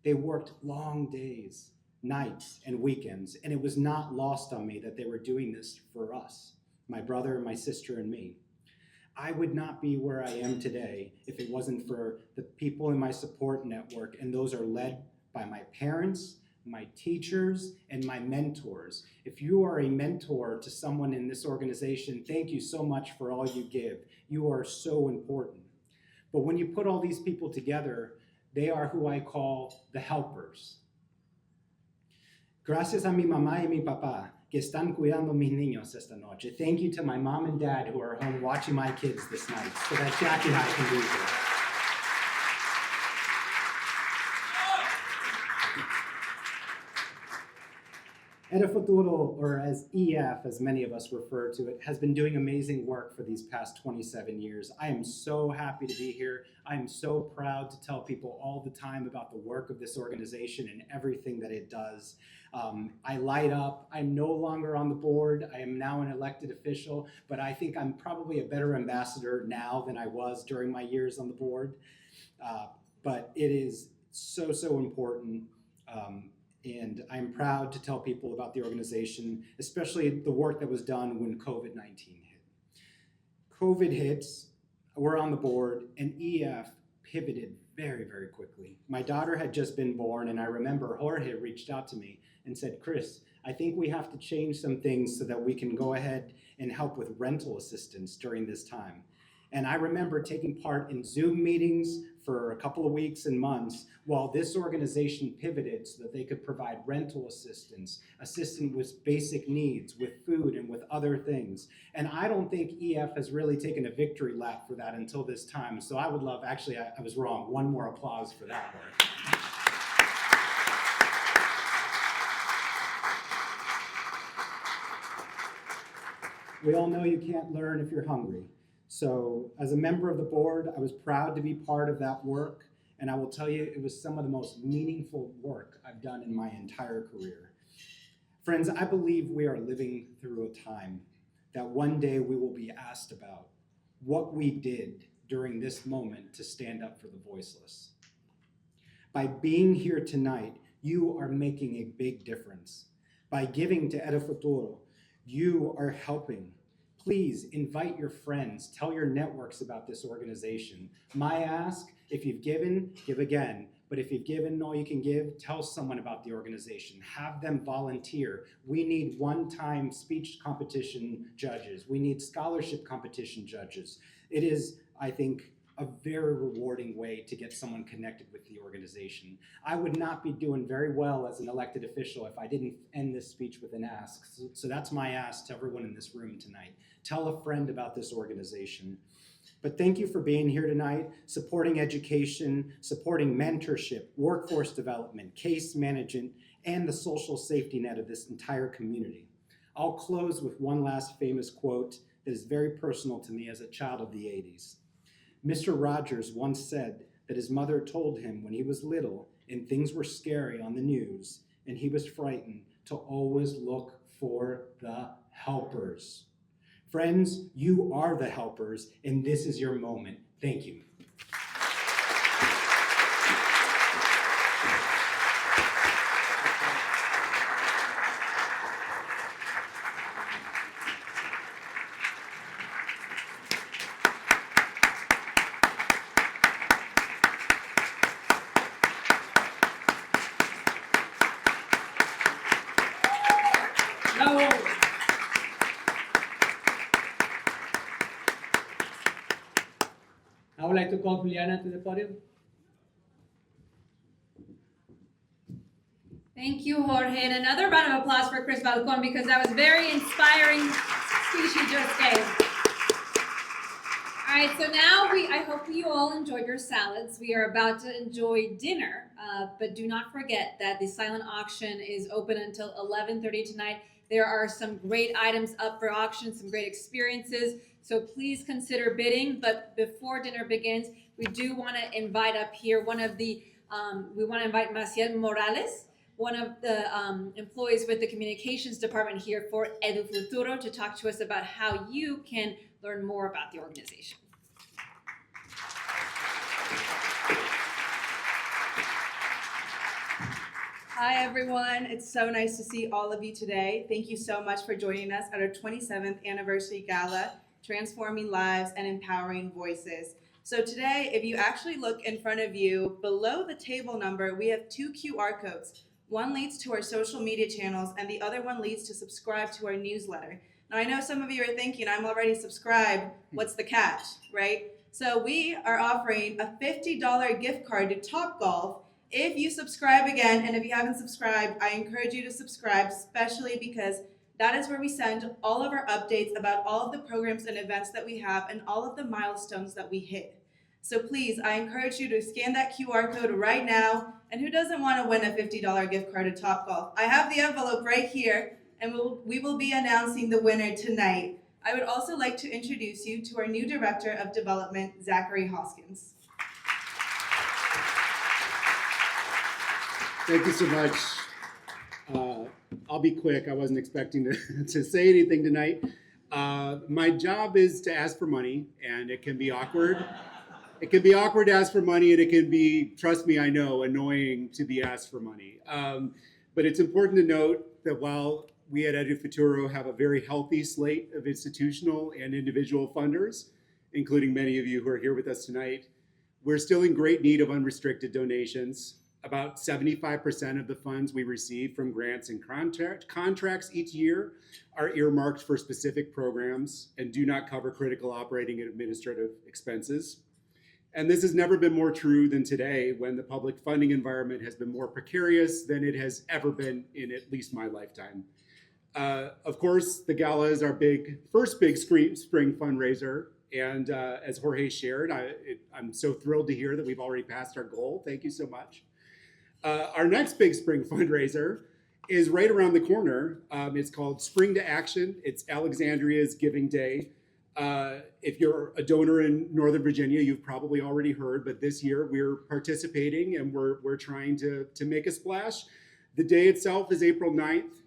S6: They worked long days, nights, and weekends, and it was not lost on me that they were doing this for us, my brother, my sister, and me. I would not be where I am today if it wasn't for the people in my support network, and those are led by my parents, my teachers, and my mentors. If you are a mentor to someone in this organization, thank you so much for all you give. You are so important. But when you put all these people together, they are who I call the helpers. Gracias a mi mamá y mi papá que están cuidando mis niños esta noche. Thank you to my mom and dad who are home watching my kids this night so that Jackie and I can be here. Edu-Futuro, or as EF, as many of us refer to it, has been doing amazing work for these past 27 years. I am so happy to be here. I am so proud to tell people all the time about the work of this organization and everything that it does. I light up. I'm no longer on the board. I am now an elected official, but I think I'm probably a better ambassador now than I was during my years on the board. But it is so, so important. And I'm proud to tell people about the organization, especially the work that was done when COVID-19 hit. COVID hits, we're on the board, and EF pivoted very, very quickly. My daughter had just been born, and I remember Jorge reached out to me and said, Chris, I think we have to change some things so that we can go ahead and help with rental assistance during this time. And I remember taking part in Zoom meetings for a couple of weeks and months while this organization pivoted so that they could provide rental assistance with basic needs, with food, and with other things. And I don't think EF has really taken a victory lap for that until this time. So I would love, actually, I was wrong. One more applause for that work. We all know you can't learn if you're hungry. So as a member of the board, I was proud to be part of that work. And I will tell you, it was some of the most meaningful work I've done in my entire career. Friends, I believe we are living through a time that one day we will be asked about what we did during this moment to stand up for the voiceless. By being here tonight, you are making a big difference. By giving to Edu-Futuro, you are helping. Please invite your friends, tell your networks about this organization. My ask, if you've given, give again. But But if you've given all you can give, tell someone about the organization. Have them volunteer. We need one-time speech competition judges. We need scholarship competition judges. It is, I think, a very rewarding way to get someone connected with the organization. I would not be doing very well as an elected official if I didn't end this speech with an ask. So that's my ask to everyone in this room tonight. Tell a friend about this organization. But thank you for being here tonight, supporting education, supporting mentorship, workforce development, case management, and the social safety net of this entire community. I'll close with one last famous quote that is very personal to me as a child of the 80s. Mr. Rogers once said that his mother told him when he was little and things were scary on the news and he was frightened to always look for the helpers. Friends, you are the helpers, and this is your moment. Thank you.
S1: I would like to call Juliana to the podium.
S2: Thank you, Jorge. And another round of applause for Chris Balcon because that was very inspiring speech he just gave. All right, so now I hope you all enjoyed your salads. We are about to enjoy dinner, but do not forget that the silent auction is open until 11:30 tonight. There are some great items up for auction, some great experiences. So please consider bidding. But before dinner begins, we do want to invite up here we want to invite Maciel Morales, one of the employees with the communications department here for Edu-Futuro, to talk to us about how you can learn more about the organization.
S7: Hi everyone, it's so nice to see all of you today. Thank you so much for joining us at our 27th anniversary gala, Transforming Lives and Empowering Voices. So today, if you actually look in front of you, below the table number, we have 2 QR codes. One leads to our social media channels and the other one leads to subscribe to our newsletter. Now I know some of you are thinking, I'm already subscribed, what's the catch, right? So we are offering a $50 gift card to Topgolf if you subscribe again, and if you haven't subscribed, I encourage you to subscribe, especially because that is where we send all of our updates about all of the programs and events that we have and all of the milestones that we hit. So please, I encourage you to scan that QR code right now. And who doesn't want to win a $50 gift card at Topgolf? I have the envelope right here, and we will be announcing the winner tonight. I would also like to introduce you to our new Director of Development, Zachary Hoskins.
S8: Thank you so much. I'll be quick. I wasn't expecting to say anything tonight. My job is to ask for money, and it can be awkward. It can be awkward to ask for money, and it can be, trust me, I know, annoying to be asked for money. But it's important to note that while we at Edu-Futuro have a very healthy slate of institutional and individual funders, including many of you who are here with us tonight, we're still in great need of unrestricted donations. About 75% of the funds we receive from grants and contracts each year are earmarked for specific programs and do not cover critical operating and administrative expenses. And this has never been more true than today, when the public funding environment has been more precarious than it has ever been in at least my lifetime. Of course, the Gala is our first big spring fundraiser. And as Jorge shared, I'm so thrilled to hear that we've already passed our goal. Thank you so much. Our next big spring fundraiser is right around the corner. It's called Spring to Action. It's Alexandria's Giving Day. If you're a donor in Northern Virginia, you've probably already heard, but this year we're participating and we're trying to make a splash. The day itself is April 9th,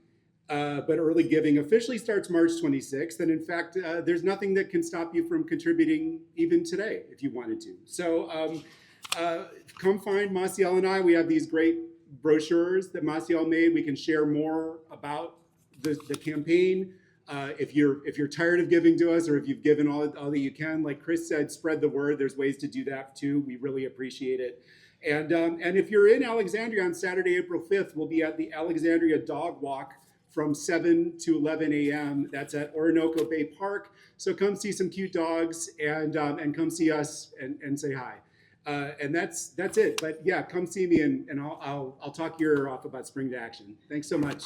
S8: but early giving officially starts March 26th. And in fact, there's nothing that can stop you from contributing even today if you wanted to. So come find Maciel and I. We have these great brochures that Maciel made. We can share more about the campaign. If you're tired of giving to us, or if you've given all that you can, like Chris said, spread the word. There's ways to do that too. We really appreciate it. And if you're in Alexandria on Saturday, April 5th, we'll be at the Alexandria Dog Walk from 7 to 11 a.m. That's at Orinoco Bay Park. So come see some cute dogs and come see us and say hi. And that's it. But yeah, come see me and I'll talk your ear off about Spring to Action. Thanks so much.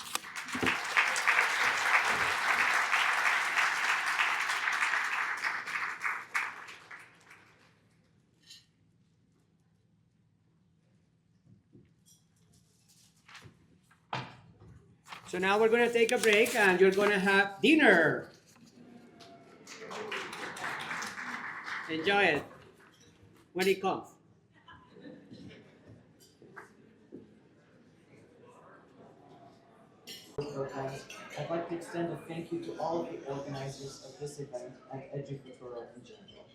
S1: So now we're going to take a break and you're going to have dinner. Enjoy it when it comes.
S9: Programs, I'd like to extend a thank you to all of the organizers of this event and Edu-Futuro in general.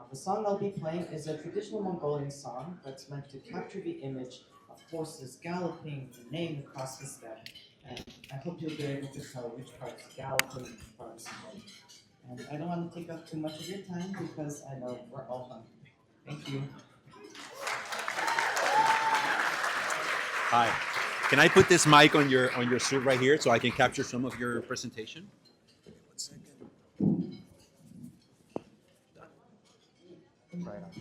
S9: The song I'll be playing is a traditional Mongolian song that's meant to capture the image of horses galloping and neighing across the steppe, and I hope you'll be able to tell which part's galloping and which part's neighing. And I don't want to take up too much of your time because I know we're all hungry. Thank you.
S10: Hi. Can I put this mic on your suit right here so I can capture some of your presentation? 1 second. Right on.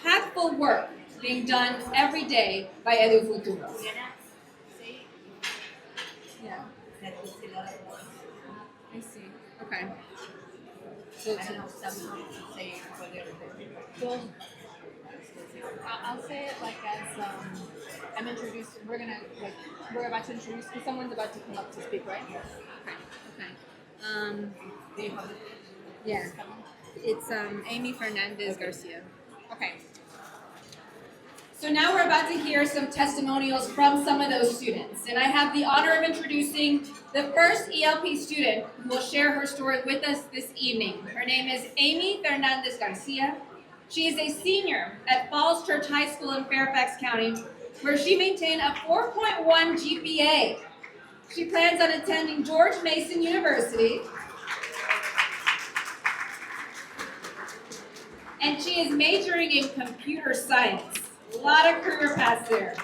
S2: Impactful work being done every day by Edu-Futuro. Yeah. I see. Okay. say well, I'll say it like as I'm introduced. We're about to introduce. Someone's about to come up to speak, right? Okay. Okay. Do you have it? Yeah. It's Amy Fernandez Garcia. Okay. So now we're about to hear some testimonials from some of those students. And I have the honor of introducing the first ELP student who will share her story with us this evening. Her name is Amy Fernandez Garcia. She is a senior at Falls Church High School in Fairfax County, where she maintained a 4.1 GPA. She plans on attending George Mason University, and she is majoring in computer science. A lot of career paths there.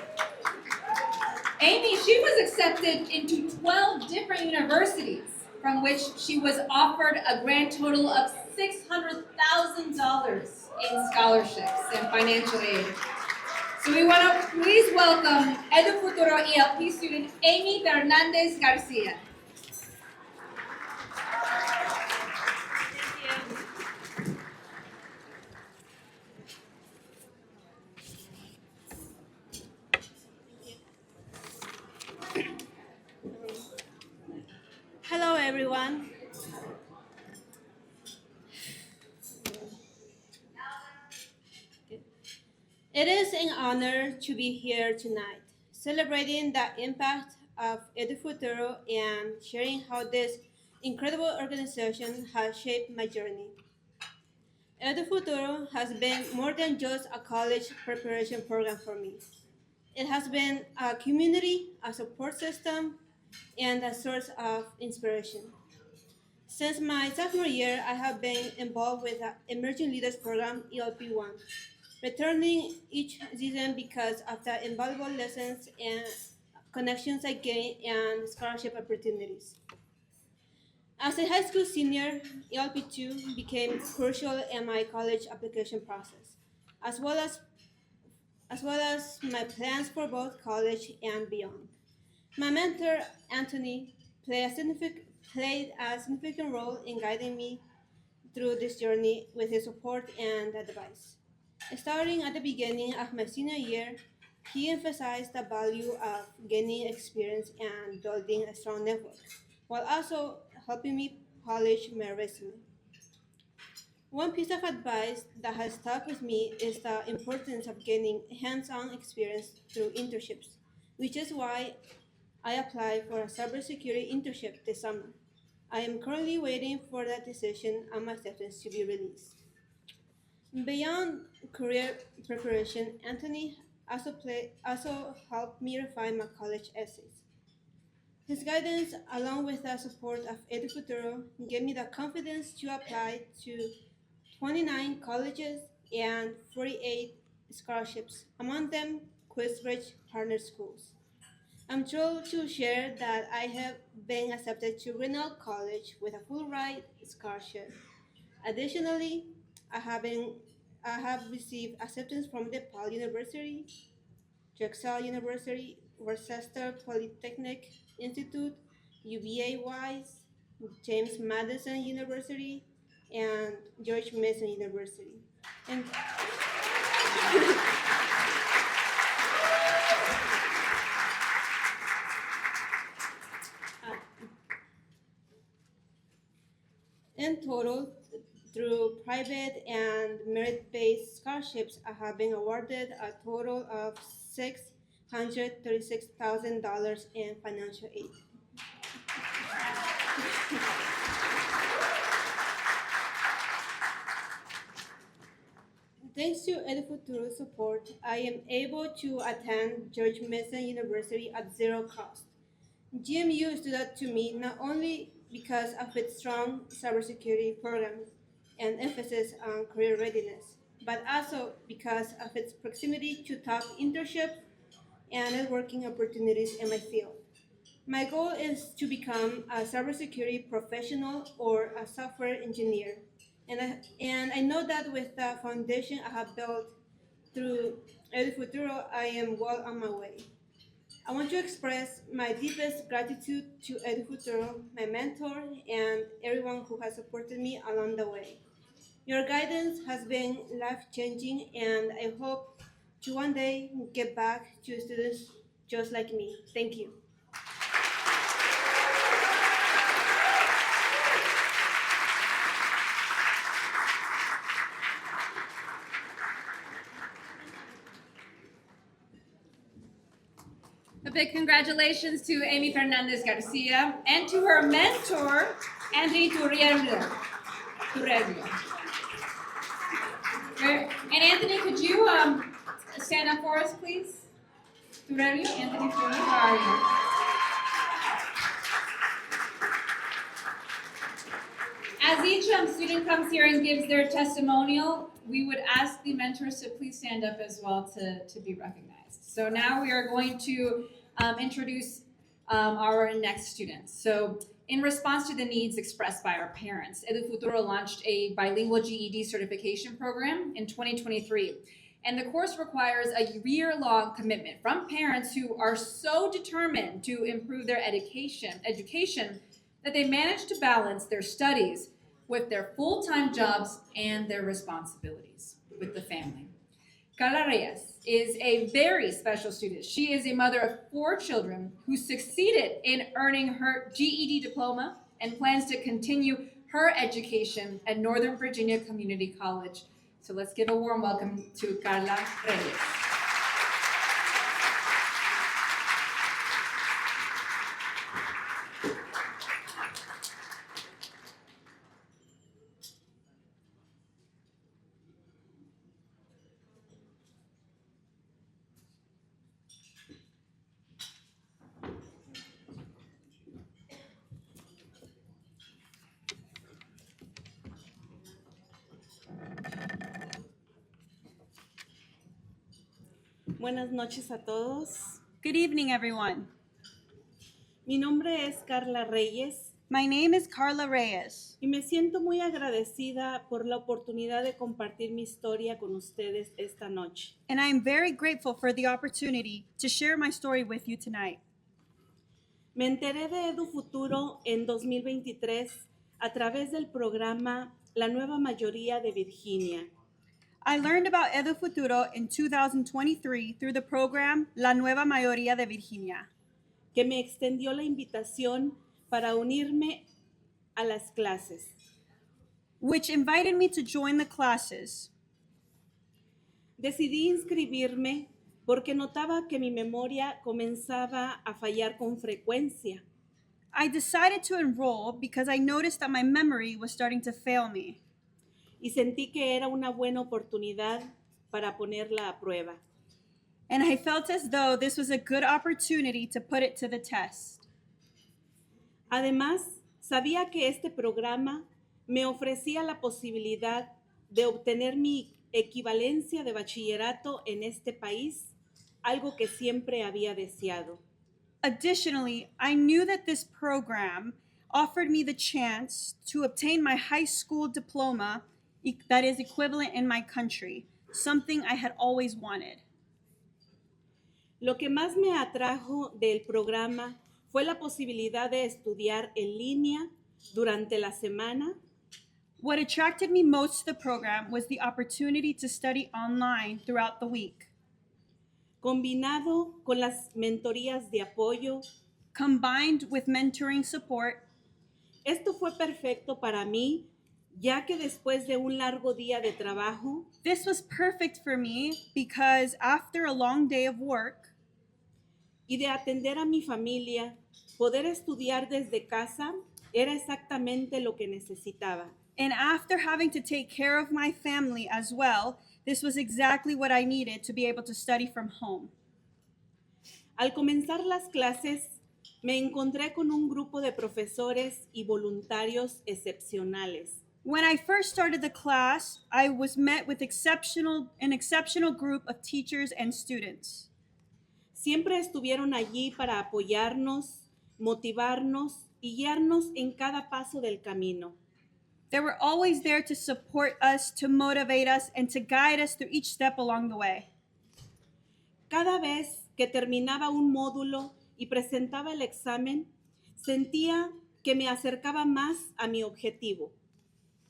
S2: Amy, she was accepted into 12 different universities, from which she was offered a grand total of $600,000 in scholarships and financial aid. So we want to please welcome Edu-Futuro ELP student Amy Fernandez Garcia.
S11: Hello, everyone. It is an honor to be here tonight, celebrating the impact of Edu-Futuro and sharing how this incredible organization has shaped my journey. Edu-Futuro has been more than just a college preparation program for me. It has been a community, a support system, and a source of inspiration. Since my sophomore year, I have been involved with the Emerging Leaders Program ELP1, returning each season because of the invaluable lessons and connections I gained and scholarship opportunities. As a high school senior, ELP2 became crucial in my college application process, as well as, as well as my plans for both college and beyond. My mentor, Anthony, played a significant role in guiding me through this journey with his support and advice. Starting at the beginning of my senior year, he emphasized the value of gaining experience and building a strong network, while also helping me polish my resume. One piece of advice that has stuck with me is the importance of gaining hands on experience through internships, which is why I applied for a cybersecurity internship this summer. I am currently waiting for that decision on my acceptance to be released. Beyond career preparation, Anthony also helped me refine my college essays. His guidance, along with the support of Edu-Futuro, gave me the confidence to apply to 29 colleges and 48 scholarships, among them Quizbridge partner schools. I'm thrilled to share that I have been accepted to Grinnell College with a full ride scholarship. Additionally, I have, been, I have received acceptance from DePaul University, Drexel University, Worcester Polytechnic Institute, UVA Wise, James Madison University, and George Mason University. And in total, through private and merit-based scholarships, I have been awarded a total of $636,000 in financial aid. Thanks to Edu-Futuro's support, I am able to attend George Mason University at zero cost. GMU stood out to me not only because of its strong cybersecurity program and emphasis on career readiness, but also because of its proximity to top internships and networking opportunities in my field. My goal is to become a cybersecurity professional or a software engineer. And I know that with the foundation I have built through El Futuro, I am well on my way. I want to express my deepest gratitude to Edu-Futuro, my mentor, and everyone who has supported me along the way. Your guidance has been life-changing, and I hope to one day get back to students just like me. Thank you.
S2: A big congratulations to Amy Fernandez Garcia and to her mentor, Anthony Turriello. And Anthony, could you stand up for us, please? Turriello, Anthony Turriello, how are you? As each student comes here and gives their testimonial, we would ask the mentors to please stand up as well to be recognized. So now we are going to introduce our next students. So in response to the needs expressed by our parents, Edu-Futuro launched a bilingual GED certification program in 2023. And the course requires a year-long commitment from parents who are so determined to improve their education that they manage to balance their studies with their full-time jobs and their responsibilities with the family. Gala Reyes is a very special student. She is a mother of 4 children who succeeded in earning her GED diploma and plans to continue her education at Northern Virginia Community College. So let's give a warm welcome to Gala Reyes.
S12: Buenas noches a todos.
S13: Good evening, everyone.
S12: Mi nombre es Carla Reyes.
S13: My name is Carla Reyes.
S12: Y me siento muy agradecida por la oportunidad de compartir mi historia con ustedes esta noche.
S13: And I am very grateful for the opportunity to share my story with you tonight.
S12: Me enteré de Edu-Futuro en 2023 a través del programa La Nueva Mayoría de Virginia.
S13: I learned about Edu-Futuro in 2023 through the program La Nueva Mayoría de Virginia,
S12: que me extendió la invitación para unirme a las clases,
S13: which invited me to join the classes.
S12: Decidí inscribirme porque notaba que mi memoria comenzaba a fallar con frecuencia.
S13: I decided to enroll because I noticed that my memory was starting to fail me.
S12: Y sentí que era una buena oportunidad para ponerla a prueba.
S13: And I felt as though this was a good opportunity to put it to the test.
S12: Además, sabía que este programa me ofrecía la posibilidad de obtener mi equivalencia de bachillerato en este país, algo que siempre había deseado.
S13: Additionally, I knew that this program offered me the chance to obtain my high school diploma that is equivalent in my country, something I had always wanted.
S12: Lo que más me atrajo del programa fue la posibilidad de estudiar en línea durante la semana.
S13: What attracted me most to the program was the opportunity to study online throughout the week,
S12: combinado con las mentorías de apoyo,
S13: combined with mentoring support.
S12: Esto fue perfecto para mí, ya que después de un largo día de trabajo,
S13: This was perfect for me because after a long day of work
S12: y de atender a mi familia, poder estudiar desde casa era exactamente lo que necesitaba.
S13: and after having to take care of my family as well, this was exactly what I needed to be able to study from home.
S12: Al comenzar las clases, me encontré con un grupo de profesores y voluntarios excepcionales.
S13: When I first started the class, I was met with an exceptional group of teachers and students.
S12: Siempre estuvieron allí para apoyarnos, motivarnos y guiarnos en cada paso del camino.
S13: They were always there to support us, to motivate us, and to guide us through each step along the way.
S12: Cada vez que terminaba un módulo y presentaba el examen, sentía que me acercaba más a mi objetivo.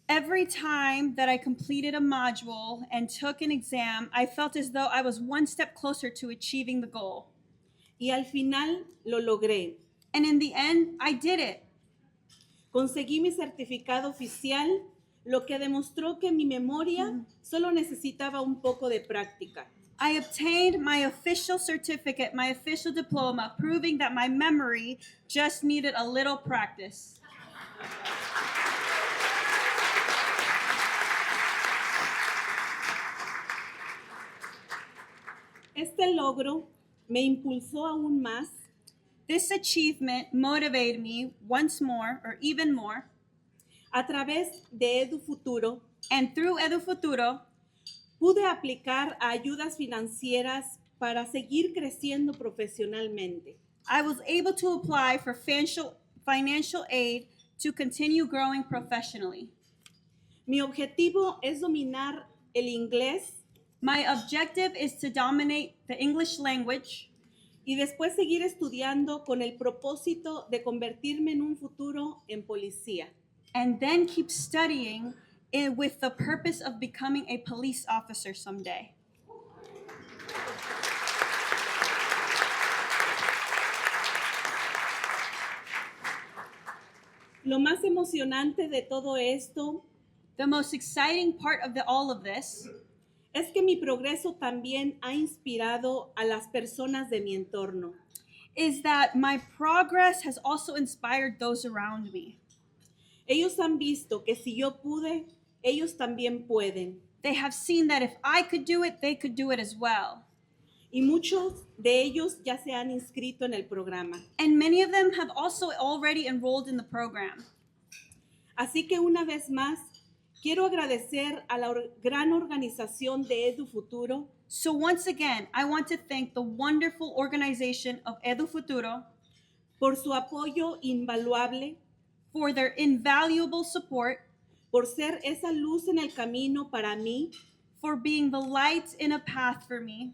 S13: Every time that I completed a module and took an exam, I felt as though I was one step closer to achieving the goal.
S12: Y al final lo logré.
S13: And in the end, I did it.
S12: Conseguí mi certificado oficial, lo que demostró que mi memoria solo necesitaba un poco de práctica.
S13: I obtained my official certificate, my official diploma, proving that my memory just needed a little practice.
S12: Este logro me impulsó aún más.
S13: This achievement motivated me once more, or even more,
S12: a través de Edu-Futuro,
S13: and through Edu-Futuro,
S12: pude aplicar a ayudas financieras para seguir creciendo profesionalmente.
S13: I was able to apply for financial aid to continue growing professionally.
S12: Mi objetivo es dominar el inglés.
S13: My objective is to dominate the English language.
S12: Y después seguir estudiando con el propósito de convertirme en un futuro en policía.
S13: And then keep studying with the purpose of becoming a police officer someday.
S12: Lo más emocionante de todo esto,
S13: the most exciting part of all of this,
S12: es que mi progreso también ha inspirado a las personas de mi entorno.
S13: Is that my progress has also inspired those around me.
S12: Ellos han visto que si yo pude, ellos también pueden.
S13: They have seen that if I could do it, they could do it as well.
S12: Y muchos de ellos ya se han inscrito en el programa.
S13: And many of them have also already enrolled in the program.
S12: Así que una vez más, quiero agradecer a la gran organización de Edu-Futuro.
S13: So once again, I want to thank the wonderful organization of Edu-Futuro
S12: por su apoyo invaluable,
S13: for their invaluable support,
S12: por ser esa luz en el camino para mí,
S13: for being the light in a path for me.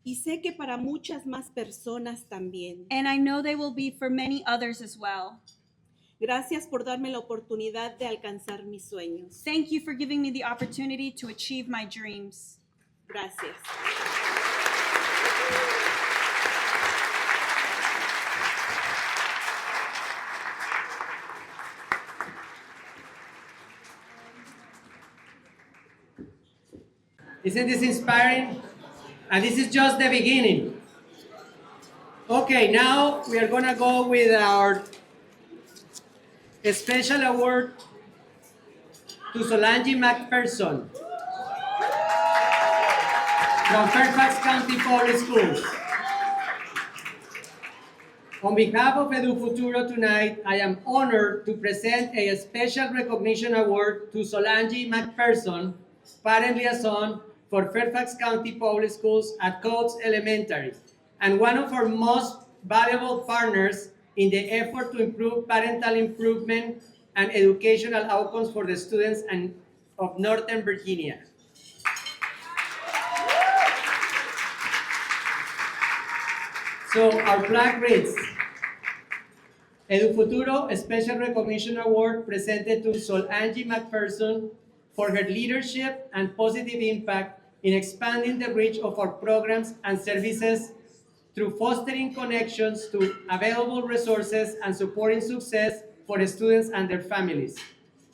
S12: Y sé que para muchas más personas también.
S13: And I know they will be for many others as well.
S12: Gracias por darme la oportunidad de alcanzar mis sueños.
S13: Thank you for giving me the opportunity to achieve my dreams.
S12: Gracias.
S1: Isn't this inspiring? And this is just the beginning. Okay, now we are gonna go with our special award to Solange McPherson from Fairfax County Public Schools. On behalf of Edu-Futuro tonight, I am honored to present a special recognition award to Solange McPherson, parent liaison for Fairfax County Public Schools at Coates Elementary, and one of our most valuable partners in the effort to improve parental improvement and educational outcomes for the students of Northern Virginia. So our plaque reads, Edu-Futuro Special Recognition Award presented to Solange McPherson for her leadership and positive impact in expanding the reach of our programs and services through fostering connections to available resources and supporting success for the students and their families.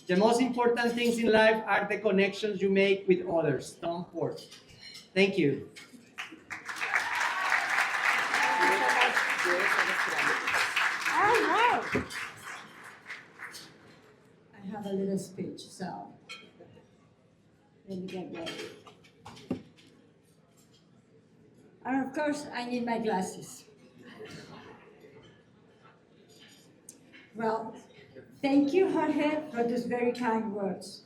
S1: The most important things in life are the connections you make with others. Don't forget. Thank you.
S14: I have a little speech, so let me get ready. And of course, I need my glasses. Well, thank you, Jorge, for those very kind words.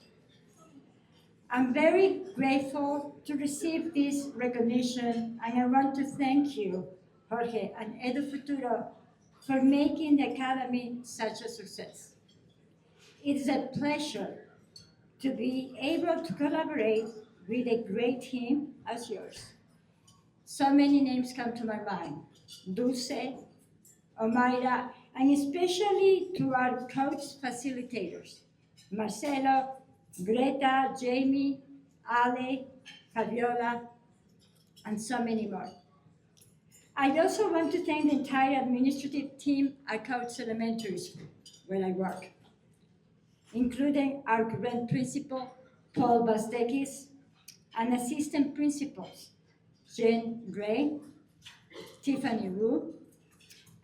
S14: I'm very grateful to receive this recognition, and I want to thank you, Jorge, and Edu-Futuro for making the Academy such a success. It is a pleasure to be able to collaborate with a great team as yours. So many names come to my mind. Dulce, Omaira, and especially to our coach facilitators, Marcelo, Greta, Jamie, Ale, Fabiola, and so many more. I also want to thank the entire administrative team at Coates Elementary School, where I work, including our current principal, Paul Bastekis, and assistant principals, Jen Gray, Tiffany Wu,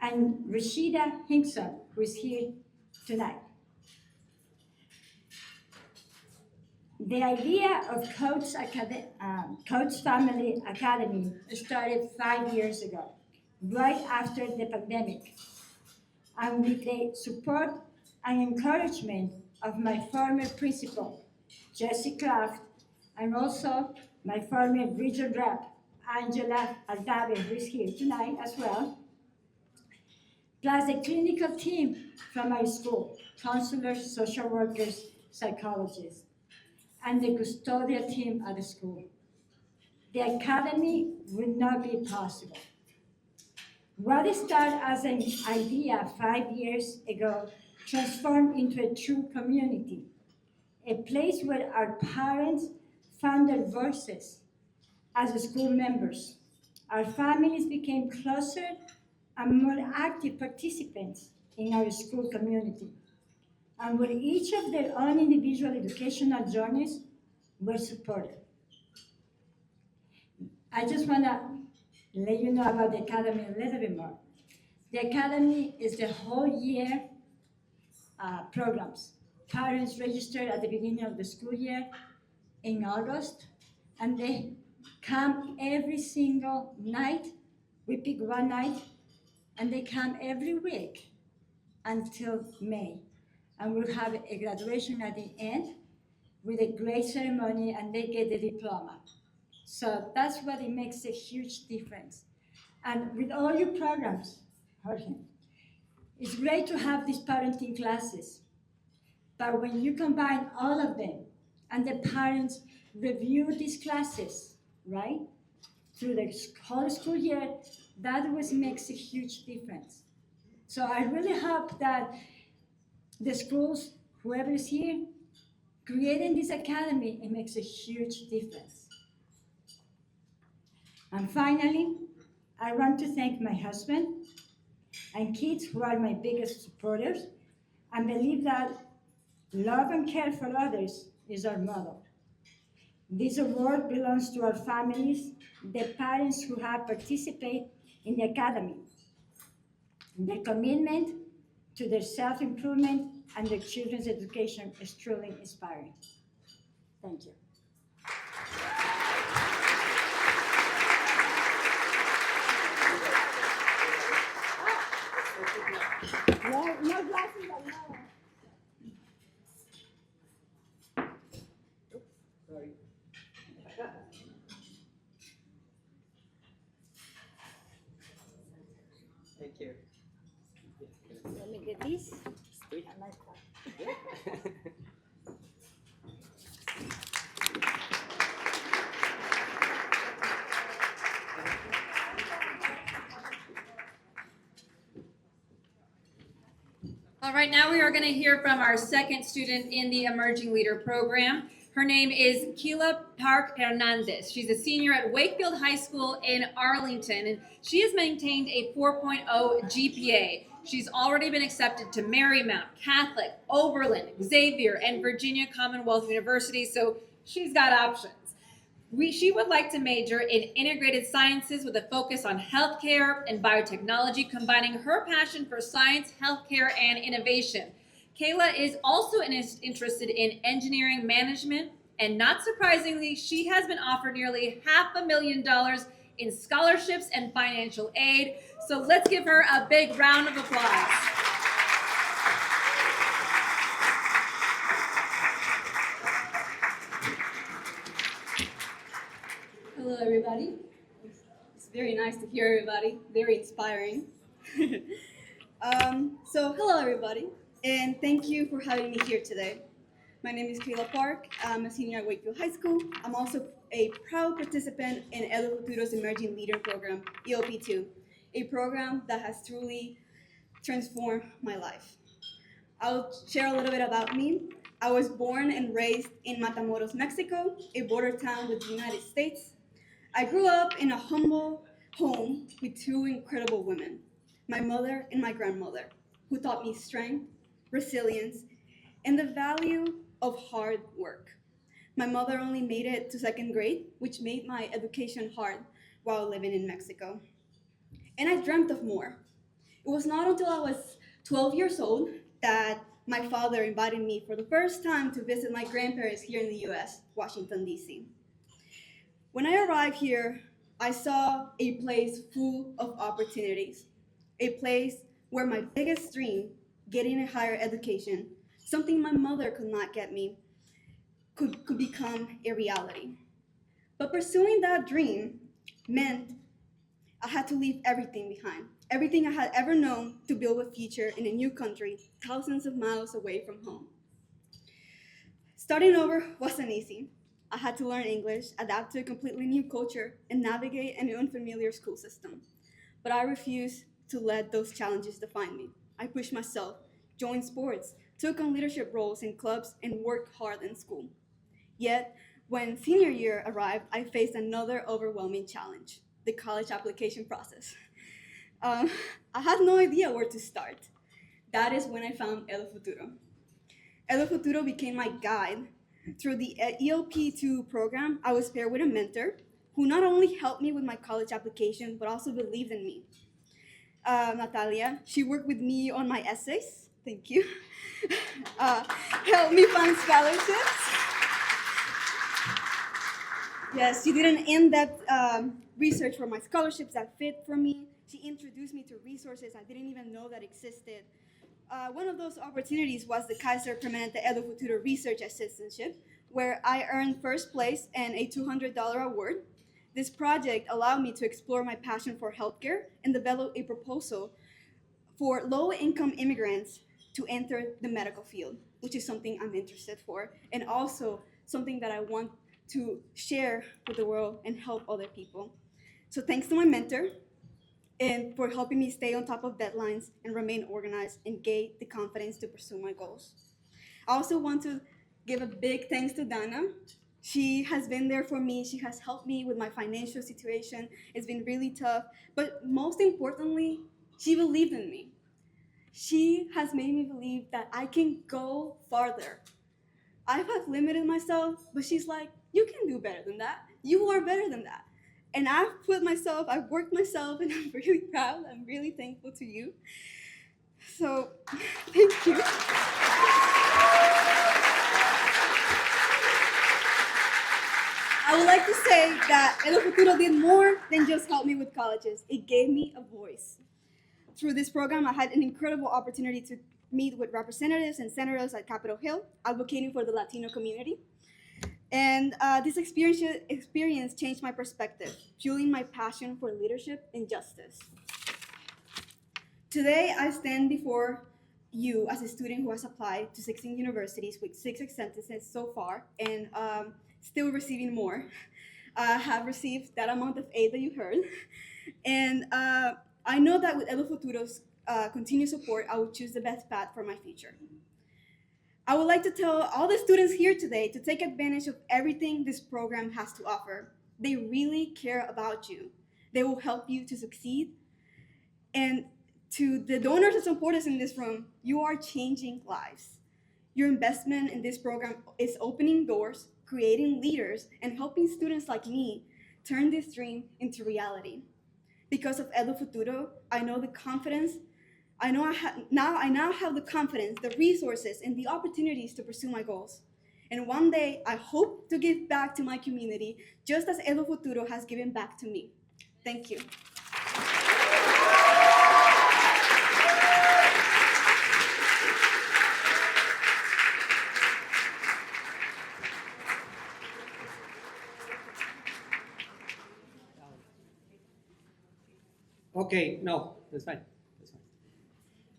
S14: and Rashida Hinkson, who is here tonight. The idea of Coates Family Academy started 5 years ago, right after the pandemic, and with the support and encouragement of my former principal, Jesse Kraft, and also my former region rep, Angela Aldave, who is here tonight as well, plus the clinical team from my school, counselors, social workers, psychologists, and the custodial team at the school. The academy would not be possible. What started as an idea 5 years ago transformed into a true community, a place where our parents found their voices as school members. Our families became closer and more active participants in our school community, and where each of their own individual educational journeys were supported. I just want to let you know about the Academy a little bit more. The Academy is the whole year programs. Parents register at the beginning of the school year in August, and they come every single night. We pick one night, and they come every week until May. And we'll have a graduation at the end with a great ceremony, and they get the diploma. So that's what it makes a huge difference. And with all your programs, Jorge, it's great to have these parenting classes. But when you combine all of them and the parents review these classes, right, through the whole school year, that makes a huge difference. So I really hope that the schools, whoever is here, creating this academy, it makes a huge difference. And finally, I want to thank my husband and kids who are my biggest supporters and believe that love and care for others is our model. This award belongs to our families, the parents who have participated in the academy. Their commitment to their self-improvement and their children's education is truly inspiring. Thank you. No glasses on now.
S1: Sorry. Thank you.
S11: Let me get this.
S1: Sweet.
S11: I like that.
S2: All right, now we are going to hear from our second student in the Emerging Leader program. Her name is Keila Park Hernandez. She's a senior at Wakefield High School in Arlington, and she has maintained a 4.0 GPA. She's already been accepted to Marymount, Catholic, Oberlin, Xavier, and Virginia Commonwealth University, so she's got options. She would like to major in integrated sciences with a focus on healthcare and biotechnology, combining her passion for science, healthcare, and innovation. Kayla is also interested in engineering management, and not surprisingly, she has been offered nearly $500,000 in scholarships and financial aid. So let's give her a big round of applause.
S15: Hello, everybody. It's very nice to hear everybody. Very inspiring. So, hello, everybody, and thank you for having me here today. My name is Kayla Park. I'm a senior at Wakefield High School. I'm also a proud participant in Edu-Futuro's Emerging Leader Program, EOP2, a program that has truly transformed my life. I'll share a little bit about me. I was born and raised in Matamoros, Mexico, a border town with the United States. I grew up in a humble home with two incredible women, my mother and my grandmother, who taught me strength, resilience, and the value of hard work. My mother only made it to second grade, which made my education hard while living in Mexico. And I dreamt of more. It was not until I was 12 years old that my father invited me for the first time to visit my grandparents here in the US, Washington, D.C. When I arrived here, I saw a place full of opportunities, a place where my biggest dream, getting a higher education, something my mother could not get me, could become a reality. But pursuing that dream meant I had to leave everything behind, everything I had ever known to build a future in a new country, thousands of miles away from home. Starting over wasn't easy. I had to learn English, adapt to a completely new culture, and navigate an unfamiliar school system. But I refused to let those challenges define me. I pushed myself, joined sports, took on leadership roles in clubs, and worked hard in school. Yet, when senior year arrived, I faced another overwhelming challenge, the college application process. I had no idea where to start. That is when I found Edu-Futuro. Edu-Futuro became my guide. Through the EOP2 program, I was paired with a mentor who not only helped me with my college application, but also believed in me. Natalia, she worked with me on my essays, thank you. Helped me find scholarships. Yes, she did an in-depth research for my scholarships that fit for me. She introduced me to resources I didn't even know that existed. One of those opportunities was the Kaiser Permanente Edu-Futuro Research Assistantship, where I earned first place and a $200 award. This project allowed me to explore my passion for healthcare and develop a proposal for low-income immigrants to enter the medical field, which is something I'm interested for, and also something that I want to share with the world and help other people. So thanks to my mentor and for helping me stay on top of deadlines and remain organized and gain the confidence to pursue my goals. I also want to give a big thanks to Dana. She has been there for me. She has helped me with my financial situation. It's been really tough, but most importantly, she believed in me. She has made me believe that I can go farther. I have limited myself, but she's like, you can do better than that. You are better than that. And I've worked myself, and I'm really proud. I'm really thankful to you. So, thank you. I would like to say that Edu-Futuro did more than just help me with colleges. It gave me a voice. Through this program, I had an incredible opportunity to meet with representatives and senators at Capitol Hill, advocating for the Latino community. And this experience changed my perspective, fueling my passion for leadership and justice. Today, I stand before you as a student who has applied to 16 universities with 6 acceptances so far, and still receiving more. I have received that amount of aid that you heard. And I know that with Edu-Futuro's continued support, I will choose the best path for my future. I would like to tell all the students here today to take advantage of everything this program has to offer. They really care about you. They will help you to succeed. And to the donors and supporters in this room, you are changing lives. Your investment in this program is opening doors, creating leaders, and helping students like me turn this dream into reality. Because of Edu-Futuro, I know the confidence. I now have the confidence, the resources, and the opportunities to pursue my goals. And one day, I hope to give back to my community, just as Edu-Futuro has given back to me. Thank you.
S1: Okay, no, that's fine.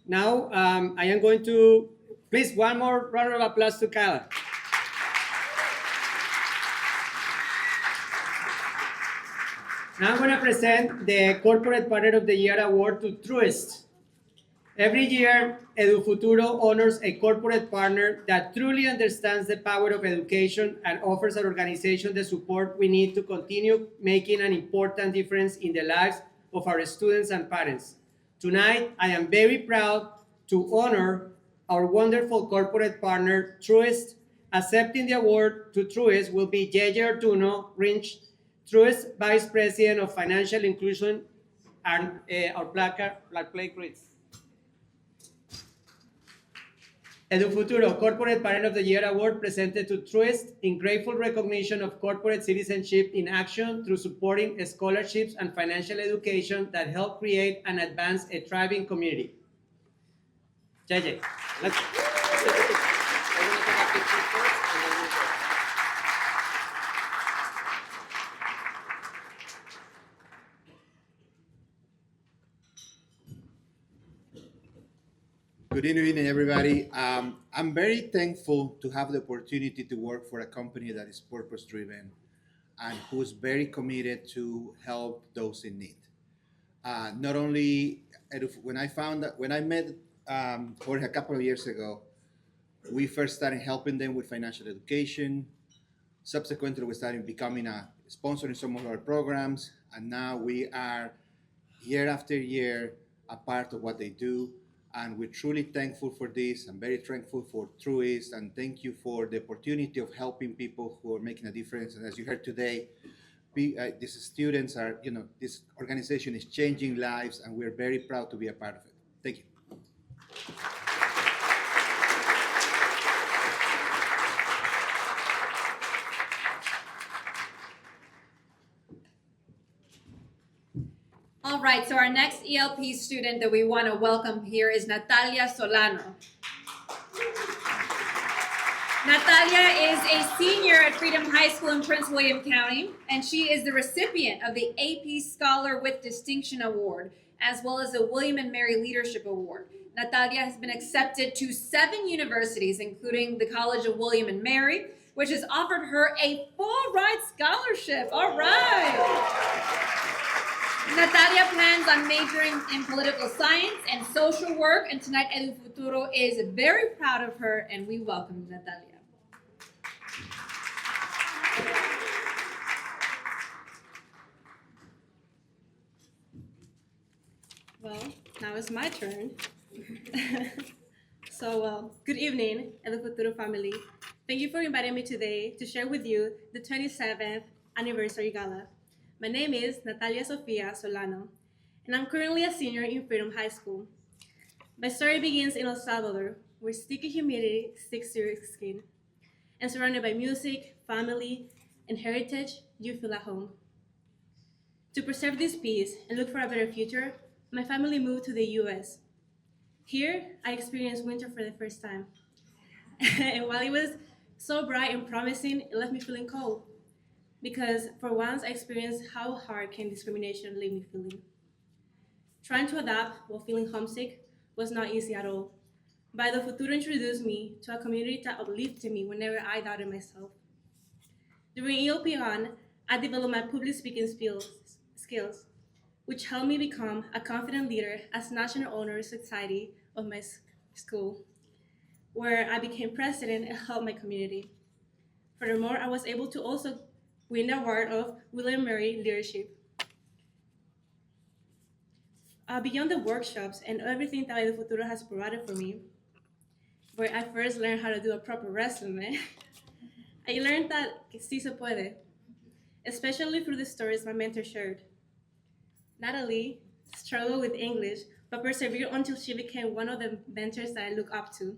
S1: Now, I am going to, please, one more round of applause to Gala. Now I'm going to present the Corporate Partner of the Year Award to Truist. Every year, Edu-Futuro honors a corporate partner that truly understands the power of education and offers our organization the support we need to continue making an important difference in the lives of our students and parents. Tonight, I am very proud to honor our wonderful corporate partner, Truist. Accepting the award to Truist will be Yeye Ortuno Rinch, Truist Vice President of Financial Inclusion, and our placard reads. Edu-Futuro Corporate Parent of the Year Award presented to Truist in grateful recognition of corporate citizenship in action through supporting scholarships and financial education that help create and advance a thriving community. JJ, let's
S16: Good evening, everybody. I'm very thankful to have the opportunity to work for a company that is purpose-driven and who's very committed to help those in need. Not only when I met Jorge a couple of years ago, we first started helping them with financial education. Subsequently, we started becoming a sponsor in some of our programs, and now we are year after year a part of what they do. And we're truly thankful for this. I'm very thankful for Truist, and thank you for the opportunity of helping people who are making a difference. And as you heard today, these students are, this organization is changing lives, and we're very proud to be a part of it. Thank you.
S2: All right, so our next ELP student that we want to welcome here is Natalia Solano. Natalia is a senior at Freedom High School in Prince William County, and she is the recipient of the AP Scholar with Distinction Award, as well as the William and Mary Leadership Award. Natalia has been accepted to 7 universities, including the College of William and Mary, which has offered her a full-ride scholarship. All right. Natalia plans on majoring in political science and social work, and tonight Edu-Futuro is very proud of her, and we welcome Natalia.
S17: Well, now it's my turn. So, good evening, Edu-Futuro family. Thank you for inviting me today to share with you the 27th anniversary gala. My name is Natalia Sofia Solano, and I'm currently a senior in Freedom High School. My story begins in El Salvador, where sticky humidity sticks to your skin. And surrounded by music, family, and heritage, you feel at home. To preserve this peace and look for a better future, my family moved to the US. Here, I experienced winter for the first time. And while it was so bright and promising, it left me feeling cold. Because for once, I experienced how hard can discrimination leave me feeling. Trying to adapt while feeling homesick was not easy at all. But Edu-Futuro introduced me to a community that uplifted me whenever I doubted myself. During ELP1, I developed my public speaking skills, which helped me become a confident leader as National Honor Society of my school, where I became president and helped my community. Furthermore, I was able to also win the award of William Mary Leadership. Beyond the workshops and everything that Edu-Futuro has provided for me, where I first learned how to do a proper resume, I learned that sí se puede, especially through the stories my mentor shared. Natalie struggled with English, but persevered until she became one of the mentors that I look up to.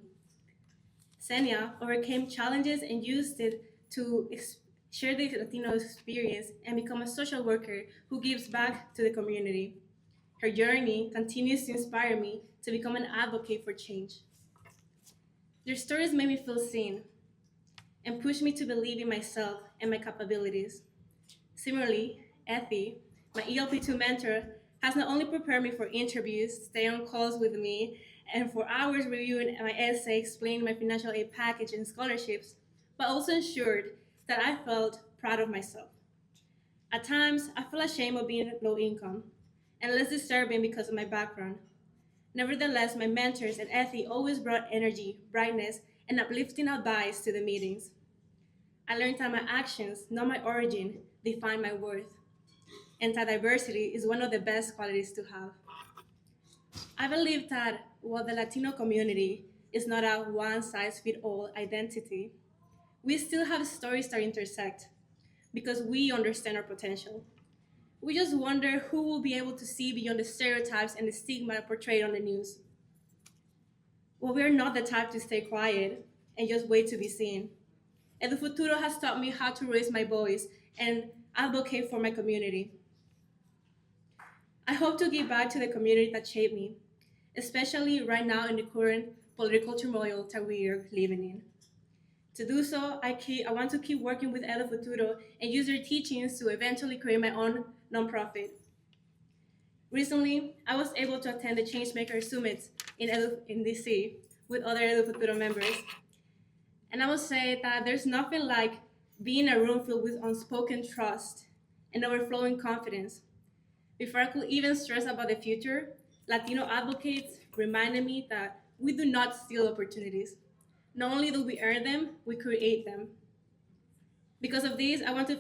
S17: Senia overcame challenges and used it to share the Latino experience and become a social worker who gives back to the community. Her journey continues to inspire me to become an advocate for change. Their stories made me feel seen and pushed me to believe in myself and my capabilities. Similarly, Effie, my ELP2 mentor, has not only prepared me for interviews, stay on calls with me, and for hours reviewing my essay explaining my financial aid package and scholarships, but also ensured that I felt proud of myself. At times, I feel ashamed of being low income and less deserving because of my background. Nevertheless, my mentors and Effie always brought energy, brightness, and uplifting advice to the meetings. I learned that my actions, not my origin, define my worth, and that diversity is one of the best qualities to have. I believe that while the Latino community is not a one-size-fits-all identity, we still have stories that intersect because we understand our potential. We just wonder who will be able to see beyond the stereotypes and the stigma portrayed on the news. Well, we're not the type to stay quiet and just wait to be seen. Edu-Futuro has taught me how to raise my voice and advocate for my community. I hope to give back to the community that shaped me, especially right now in the current political turmoil that we are living in. To do so, I want to keep working with Edu-Futuro and use their teachings to eventually create my own nonprofit. Recently, I was able to attend the Changemaker Summit in DC with other Edu-Futuro members. And I will say that there's nothing like being in a room filled with unspoken trust and overflowing confidence. Before I could even stress about the future, Latino advocates reminded me that we do not steal opportunities. Not only do we earn them, we create them. Because of this, I want to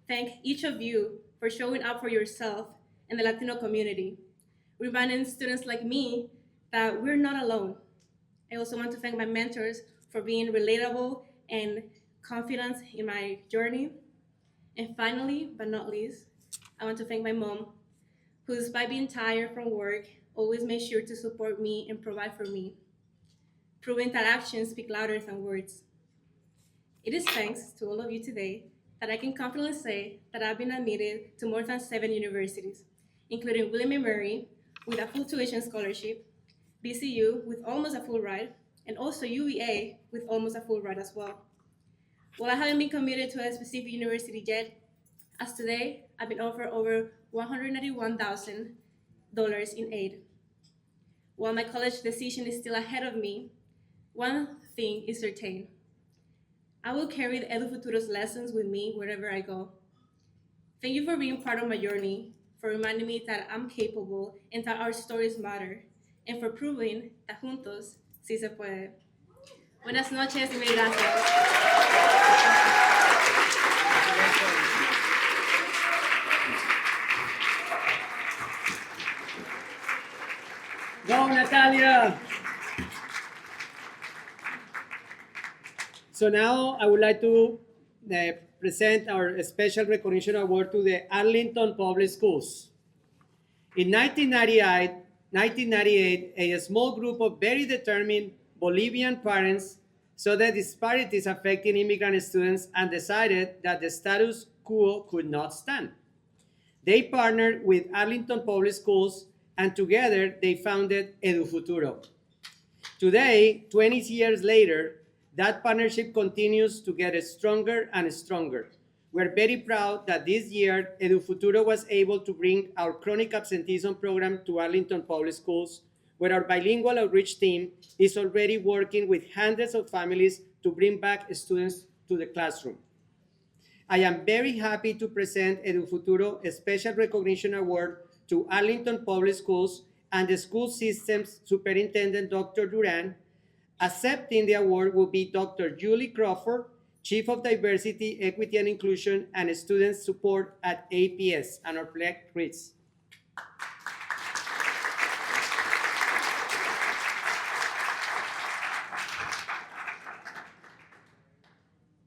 S17: thank each of you for showing up for yourself and the Latino community, reminding students like me that we're not alone. I also want to thank my mentors for being relatable and confident in my journey. And finally, but not least, I want to thank my mom, who, despite being tired from work, always made sure to support me and provide for me, proving that actions speak louder than words. It is thanks to all of you today that I can confidently say that I've been admitted to more than 7 universities, including William & Mary with a full tuition scholarship, BCU with almost a full ride, and also UVA with almost a full ride as well. While I haven't been committed to a specific university yet, as today, I've been offered over $191,000 in aid. While my college decision is still ahead of me, one thing is certain. I will carry the Edu-Futuro's lessons with me wherever I go. Thank you for being part of my journey, for reminding me that I'm capable and that our stories matter, and for proving that juntos sí se puede. Buenas noches y mil gracias.
S1: Go, Natalia! So now I would like to present our special recognition award to the Arlington Public Schools. In 1998, a small group of very determined Bolivian parents saw the disparities affecting immigrant students and decided that the status quo could not stand. They partnered with Arlington Public Schools, and together they founded Edu-Futuro. Today, 20 years later, that partnership continues to get stronger and stronger. We're very proud that this year, Edu-Futuro was able to bring our chronic absenteeism program to Arlington Public Schools, where our bilingual outreach team is already working with hundreds of families to bring back students to the classroom. I am very happy to present Edu-Futuro a special recognition award to Arlington Public Schools and the school systems superintendent, Dr. Duran. Accepting the award will be Dr. Julie Crawford, Chief of Diversity, Equity and Inclusion and Student Support at APS, and our plaque reads.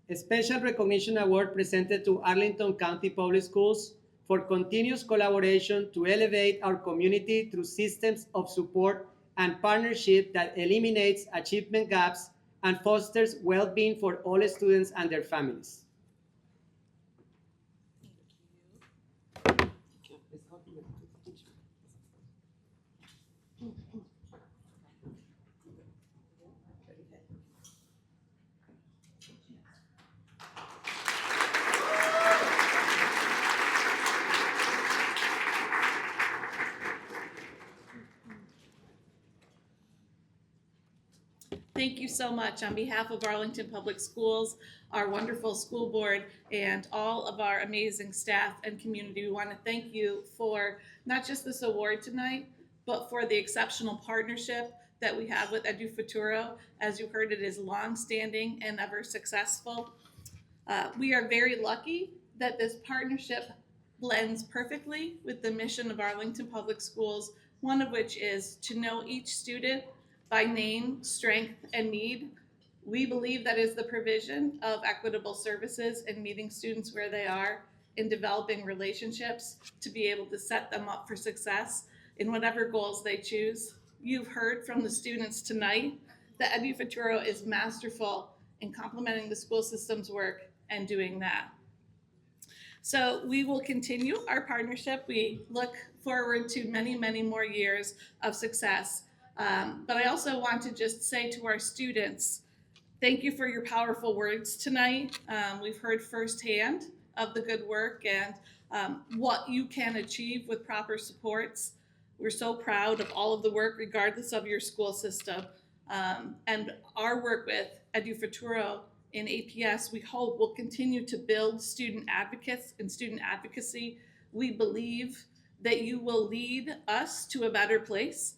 S1: A special recognition award presented to Arlington County Public Schools for continuous collaboration to elevate our community through systems of support and partnership that eliminates achievement gaps and fosters well-being for all students and their families.
S18: Thank you so much on behalf of Arlington Public Schools, our wonderful school board, and all of our amazing staff and community. We want to thank you for not just this award tonight, but for the exceptional partnership that we have with Edu-Futuro. As you heard, it is longstanding and ever successful. We are very lucky that this partnership blends perfectly with the mission of Arlington Public Schools, one of which is to know each student by name, strength, and need. We believe that is the provision of equitable services and meeting students where they are in developing relationships to be able to set them up for success in whatever goals they choose. You've heard from the students tonight that Edu-Futuro is masterful in complementing the school system's work and doing that. So we will continue our partnership. We look forward to many, many more years of success. But I also want to just say to our students, thank you for your powerful words tonight. We've heard firsthand of the good work and what you can achieve with proper supports. We're so proud of all of the work, regardless of your school system. And our work with Edu-Futuro in APS, we hope will continue to build student advocates and student advocacy. We believe that you will lead us to a better place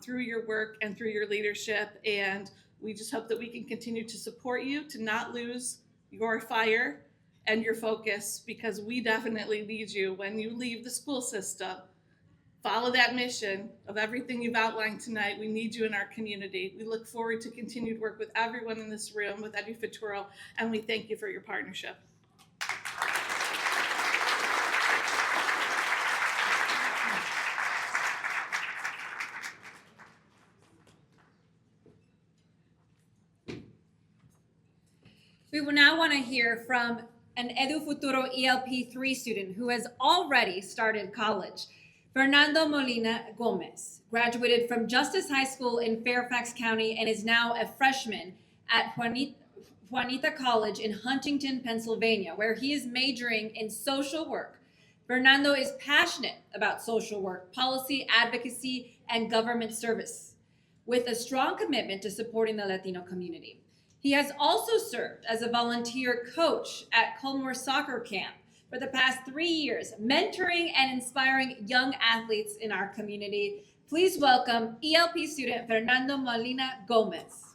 S18: through your work and through your leadership. And we just hope that we can continue to support you to not lose your fire and your focus, because we definitely need you when you leave the school system. Follow that mission of everything you've outlined tonight. We need you in our community. We look forward to continued work with everyone in this room with Edu-Futuro, and we thank you for your partnership.
S2: We will now want to hear from an Edu-Futuro ELP3 student who has already started college. Fernando Molina Gomez graduated from Justice High School in Fairfax County and is now a freshman at Juanita College in Huntington, Pennsylvania, where he is majoring in social work. Fernando is passionate about social work, policy, advocacy, and government service, with a strong commitment to supporting the Latino community. He has also served as a volunteer coach at Culmore Soccer Camp for the past 3 years, mentoring and inspiring young athletes in our community. Please welcome ELP student Fernando Molina Gomez.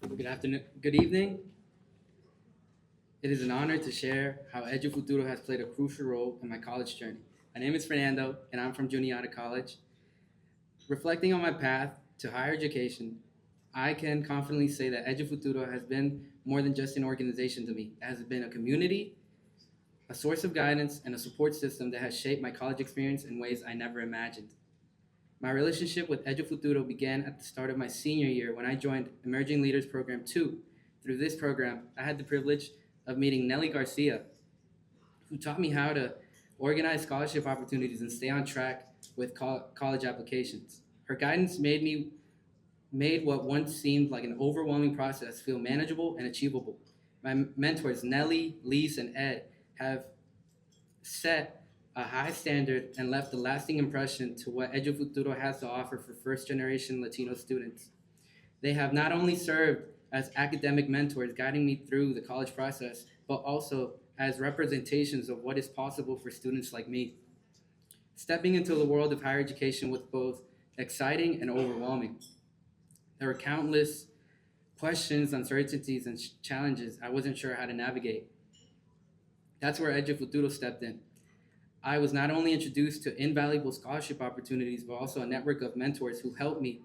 S19: Good afternoon, good evening. It is an honor to share how Edu-Futuro has played a crucial role in my college journey. My name is Fernando, and I'm from Juniata College. Reflecting on my path to higher education, I can confidently say that Edu-Futuro has been more than just an organization to me. It has been a community, a source of guidance, and a support system that has shaped my college experience in ways I never imagined. My relationship with Edu-Futuro began at the start of my senior year when I joined Emerging Leaders Program 2. Through this program, I had the privilege of meeting Nelly Garcia, who taught me how to organize scholarship opportunities and stay on track with college applications. Her guidance made what once seemed like an overwhelming process feel manageable and achievable. My mentors, Nelly, Lise, and Ed, have set a high standard and left a lasting impression to what Edu-Futuro has to offer for first-generation Latino students. They have not only served as academic mentors guiding me through the college process, but also as representations of what is possible for students like me. Stepping into the world of higher education was both exciting and overwhelming. There were countless questions, uncertainties, and challenges I wasn't sure how to navigate. That's where Edu-Futuro stepped in. I was not only introduced to invaluable scholarship opportunities, but also a network of mentors who helped me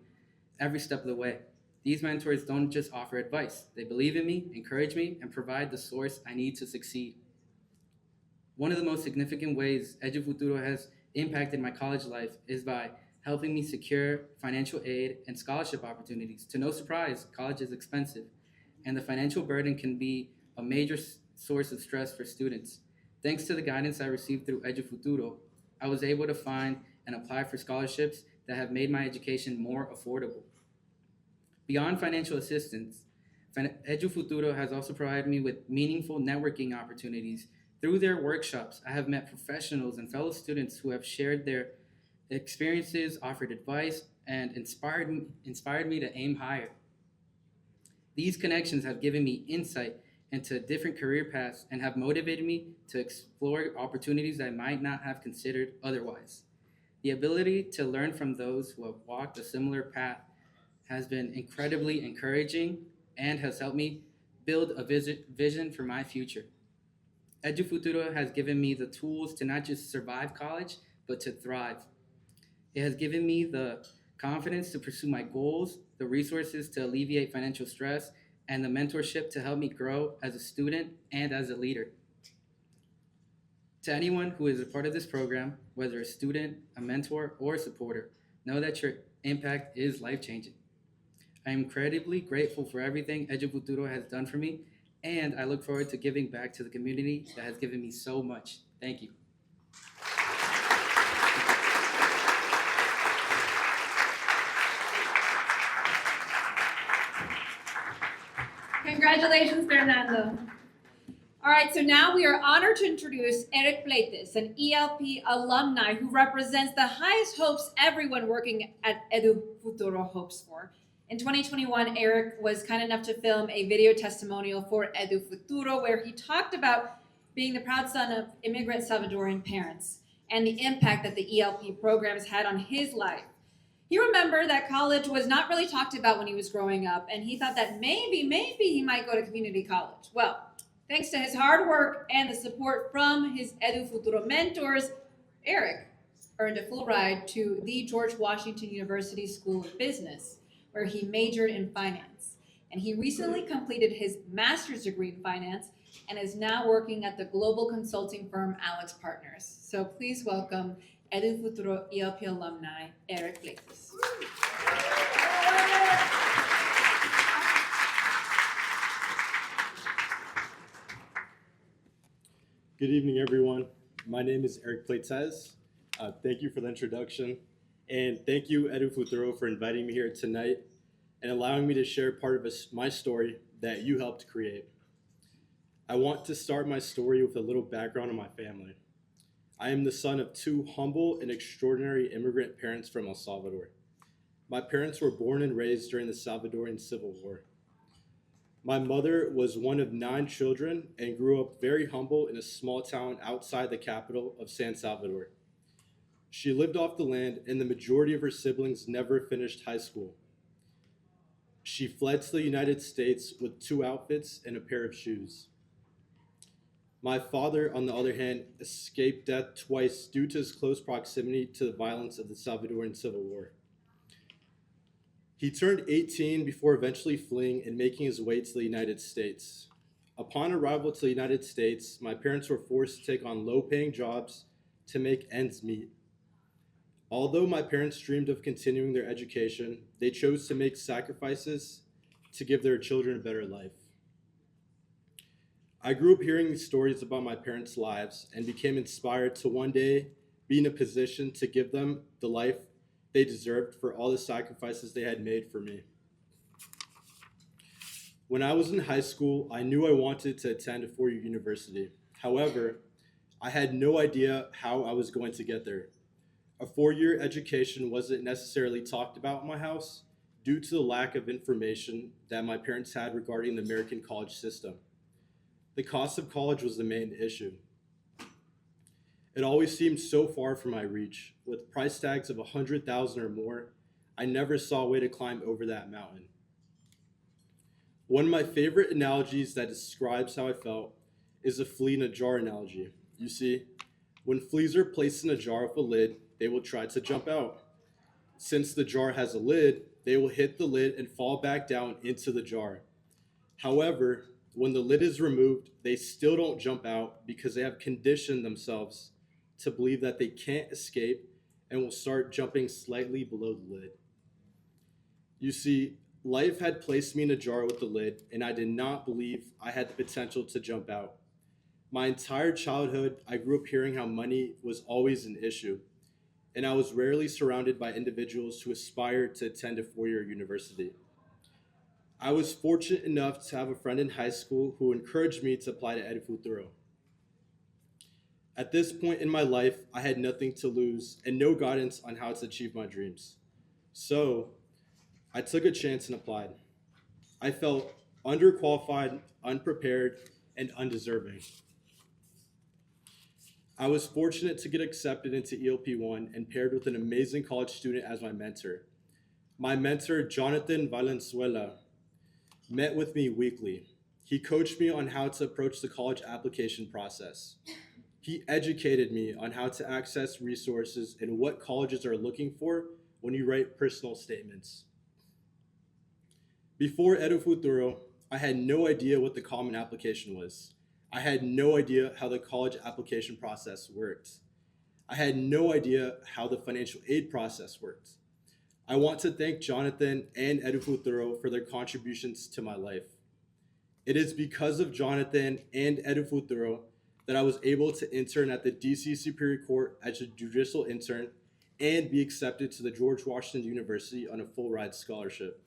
S19: every step of the way. These mentors don't just offer advice. They believe in me, encourage me, and provide the source I need to succeed. One of the most significant ways Edu-Futuro has impacted my college life is by helping me secure financial aid and scholarship opportunities. To no surprise, college is expensive, and the financial burden can be a major source of stress for students. Thanks to the guidance I received through Edu-Futuro, I was able to find and apply for scholarships that have made my education more affordable. Beyond financial assistance, Edu-Futuro has also provided me with meaningful networking opportunities Through their workshops, I have met professionals and fellow students who have shared their experiences, offered advice, and inspired me to aim higher. These connections have given me insight into different career paths and have motivated me to explore opportunities I might not have considered otherwise. The ability to learn from those who have walked a similar path has been incredibly encouraging and has helped me build a vision for my future. Edu-Futuro has given me the tools to not just survive college, but to thrive. It has given me the confidence to pursue my goals, the resources to alleviate financial stress, and the mentorship to help me grow as a student and as a leader. To anyone who is a part of this program, whether a student, a mentor, or a supporter, know that your impact is life-changing. I am incredibly grateful for everything Edu-Futuro has done for me, and I look forward to giving back to the community that has given me so much. Thank you.
S2: Congratulations, Fernando. All right, so now we are honored to introduce Eric Pleites, an ELP alumni who represents the highest hopes everyone working at Edu-Futuro hopes for. In 2021, Eric was kind enough to film a video testimonial for Edu-Futuro where he talked about being the proud son of immigrant Salvadorian parents and the impact that the ELP programs had on his life. He remembered that college was not really talked about when he was growing up, and he thought that maybe he might go to community college. Well, thanks to his hard work and the support from his Edu-Futuro mentors, Eric earned a full ride to the George Washington University School of Business, where he majored in finance. And he recently completed his master's degree in finance and is now working at the global consulting firm Alex Partners. So please welcome Edu-Futuro ELP alumni, Eric Pleites.
S20: Good evening, everyone. My name is Eric Pleites. Thank you for the introduction. And thank you, Edu-Futuro, for inviting me here tonight and allowing me to share part of my story that you helped create. I want to start my story with a little background on my family. I am the son of two humble and extraordinary immigrant parents from El Salvador. My parents were born and raised during the Salvadorian Civil War. My mother was one of 9 children and grew up very humble in a small town outside the capital of San Salvador. She lived off the land, and the majority of her siblings never finished high school. She fled to the United States with 2 outfits and a pair of shoes. My father, on the other hand, escaped death twice due to his close proximity to the violence of the Salvadoran Civil War. He turned 18 before eventually fleeing and making his way to the United States. Upon arrival to the United States, my parents were forced to take on low-paying jobs to make ends meet. Although my parents dreamed of continuing their education, they chose to make sacrifices to give their children a better life. I grew up hearing these stories about my parents' lives and became inspired to one day be in a position to give them the life they deserved for all the sacrifices they had made for me. When I was in high school, I knew I wanted to attend a 4-year university. However, I had no idea how I was going to get there. A 4-year education wasn't necessarily talked about in my house due to the lack of information that my parents had regarding the American college system. The cost of college was the main issue. It always seemed so far from my reach. With price tags of $100,000 or more, I never saw a way to climb over that mountain. One of my favorite analogies that describes how I felt is the flea in a jar analogy. You see, when fleas are placed in a jar with a lid, they will try to jump out. Since the jar has a lid, they will hit the lid and fall back down into the jar. However, when the lid is removed, they still don't jump out because they have conditioned themselves to believe that they can't escape and will start jumping slightly below the lid. You see, life had placed me in a jar with the lid, and I did not believe I had the potential to jump out. My entire childhood, I grew up hearing how money was always an issue, and I was rarely surrounded by individuals who aspired to attend a 4-year university. I was fortunate enough to have a friend in high school who encouraged me to apply to Edu-Futuro. At this point in my life, I had nothing to lose and no guidance on how to achieve my dreams. So I took a chance and applied. I felt underqualified, unprepared, and undeserving. I was fortunate to get accepted into ELP1 and paired with an amazing college student as my mentor. My mentor, Jonathan Valenzuela, met with me weekly. He coached me on how to approach the college application process. He educated me on how to access resources and what colleges are looking for when you write personal statements. Before Edu-Futuro, I had no idea what the Common Application was. I had no idea how the college application process worked. I had no idea how the financial aid process worked. I want to thank Jonathan and Edu-Futuro for their contributions to my life. It is because of Jonathan and Edu-Futuro that I was able to intern at the DC Superior Court as a judicial intern and be accepted to the George Washington University on a full ride scholarship.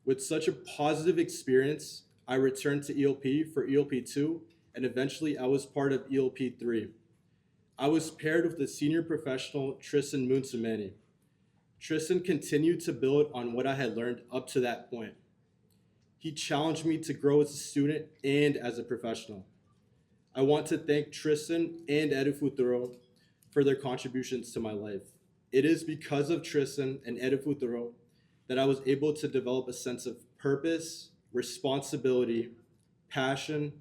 S20: With such a positive experience, I returned to ELP for ELP2, and eventually I was part of ELP3. I was paired with the senior professional Tristan Munsumeni. Tristan continued to build on what I had learned up to that point. He challenged me to grow as a student and as a professional. I want to thank Tristan and Edu-Futuro for their contributions to my life. It is because of Tristan and Edu-Futuro that I was able to develop a sense of purpose, responsibility, passion,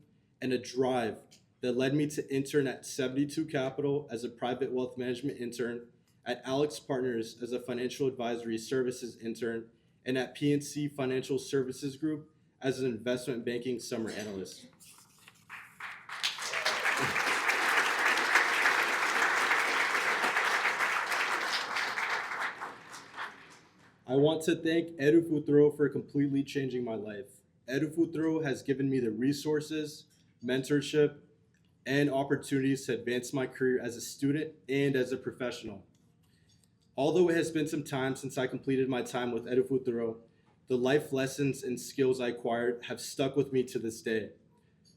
S20: and a drive that led me to intern at 72 Capital as a private wealth management intern, at Alex Partners as a financial advisory services intern, and at PNC Financial Services Group as an investment banking summer analyst. I want to thank Edu-Futuro for completely changing my life. Edu-Futuro has given me the resources, mentorship, and opportunities to advance my career as a student and as a professional. Although it has been some time since I completed my time with Edu-Futuro, the life lessons and skills I acquired have stuck with me to this day.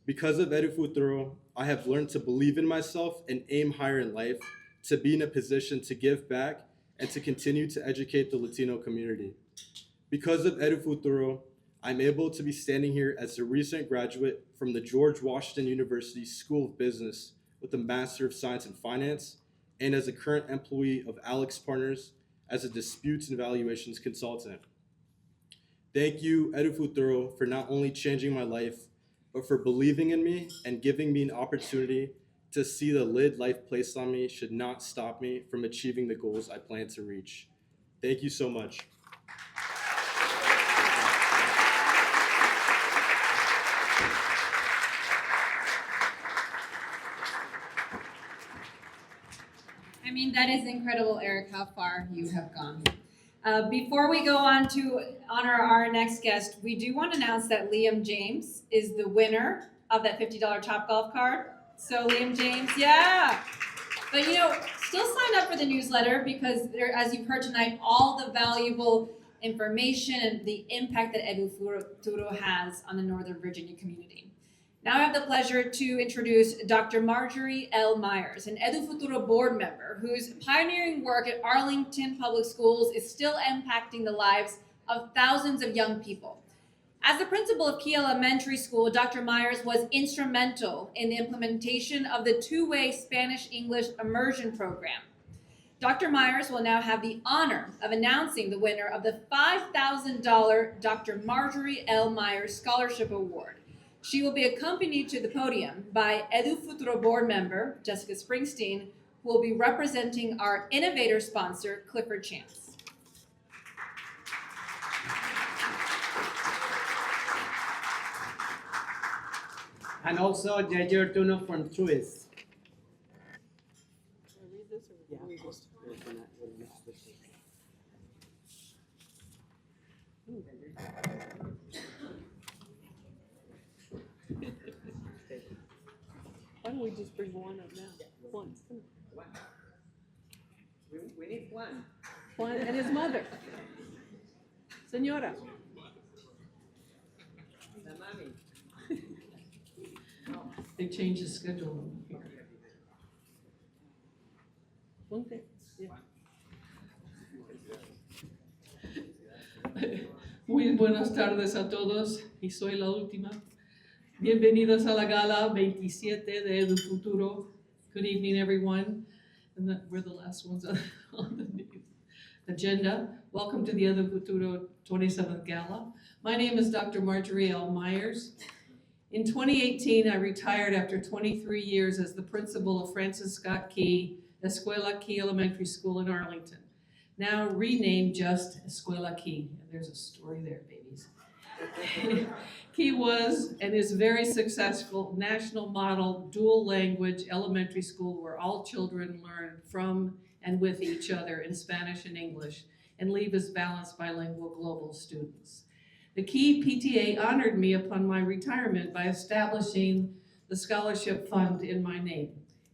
S20: Because of Edu-Futuro, I have learned to believe in myself and aim higher in life, to be in a position to give back and to continue to educate the Latino community. Because of Edu-Futuro, I'm able to be standing here as a recent graduate from the George Washington University School of Business with a Master of Science in Finance, and as a current employee of Alex Partners as a disputes and valuations consultant. Thank you, Edu-Futuro, for not only changing my life, but for believing in me and giving me an opportunity to see the lid life placed on me should not stop me from achieving the goals I plan to reach. Thank you so much.
S2: I mean, that is incredible, Eric, how far you have gone. Before we go on to honor our next guest, we do want to announce that Liam James is the winner of that $50 Topgolf card. So Liam James, yeah. But still sign up for the newsletter because there, as you've heard tonight, all the valuable information and the impact that Edu-Futuro has on the Northern Virginia community. Now I have the pleasure to introduce Dr. Marjorie L. Myers, an Edu-Futuro board member whose pioneering work at Arlington Public Schools is still impacting the lives of thousands of young people. As the principal of Key Elementary School, Dr. Myers was instrumental in the implementation of the two-way Spanish-English immersion program. Dr. Myers will now have the honor of announcing the winner of the $5,000 Dr. Marjorie L. Myers Scholarship Award. She will be accompanied to the podium by Edu-Futuro board member Jessica Springsteen, who will be representing our innovator sponsor, Clifford Chance.
S1: And also J.J. Ortuno from Truist.
S3: Why don't we just bring one up now? One.
S1: We need one.
S3: Juan and his mother. Senora.
S1: The mommy.
S3: They changed the schedule here.
S21: Okay. Yeah. Muy buenas tardes a todos y soy la última. Bienvenidos a la Gala 27 de Edu-Futuro. Good evening, everyone. And we're the last ones on the agenda. Welcome to the Edu-Futuro 27th Gala. My name is Dr. Marjorie L. Myers. In 2018, I retired after 23 years as the principal of Francis Scott Key Escuela Key Elementary School in Arlington, now renamed just Escuela Key. And there's a story there, babies. Key was and is very successful national model dual language elementary school where all children learn from and with each other in Spanish and English and leave as balanced bilingual global students. The Key PTA honored me upon my retirement by establishing the scholarship fund in my name.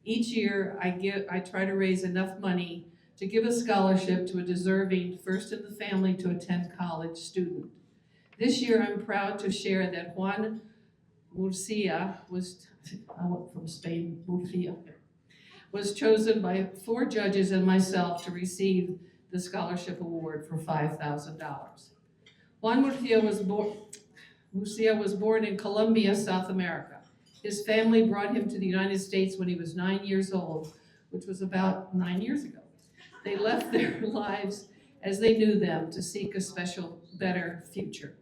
S21: Each year I try to raise enough money to give a scholarship to a deserving first in the family to attend college student. This year I'm proud to share that Juan Murcia from Spain, Murcia, was chosen by 4 judges and myself to receive the scholarship award for $5,000. Juan Murcia was born in Colombia, South America. His family brought him to the United States when he was 9 years old, which was about 9 years ago. They left their lives as they knew them to seek a special, better future.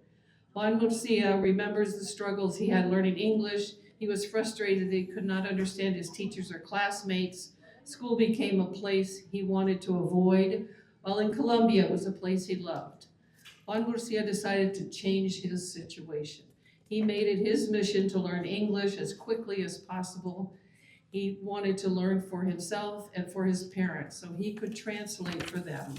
S21: Juan Murcia remembers the struggles he had learning English. He was frustrated that he could not understand his teachers or classmates. School became a place he wanted to avoid, while in Colombia it was a place he loved. Juan Murcia decided to change his situation. He made it his mission to learn English as quickly as possible. He wanted to learn for himself and for his parents so he could translate for them.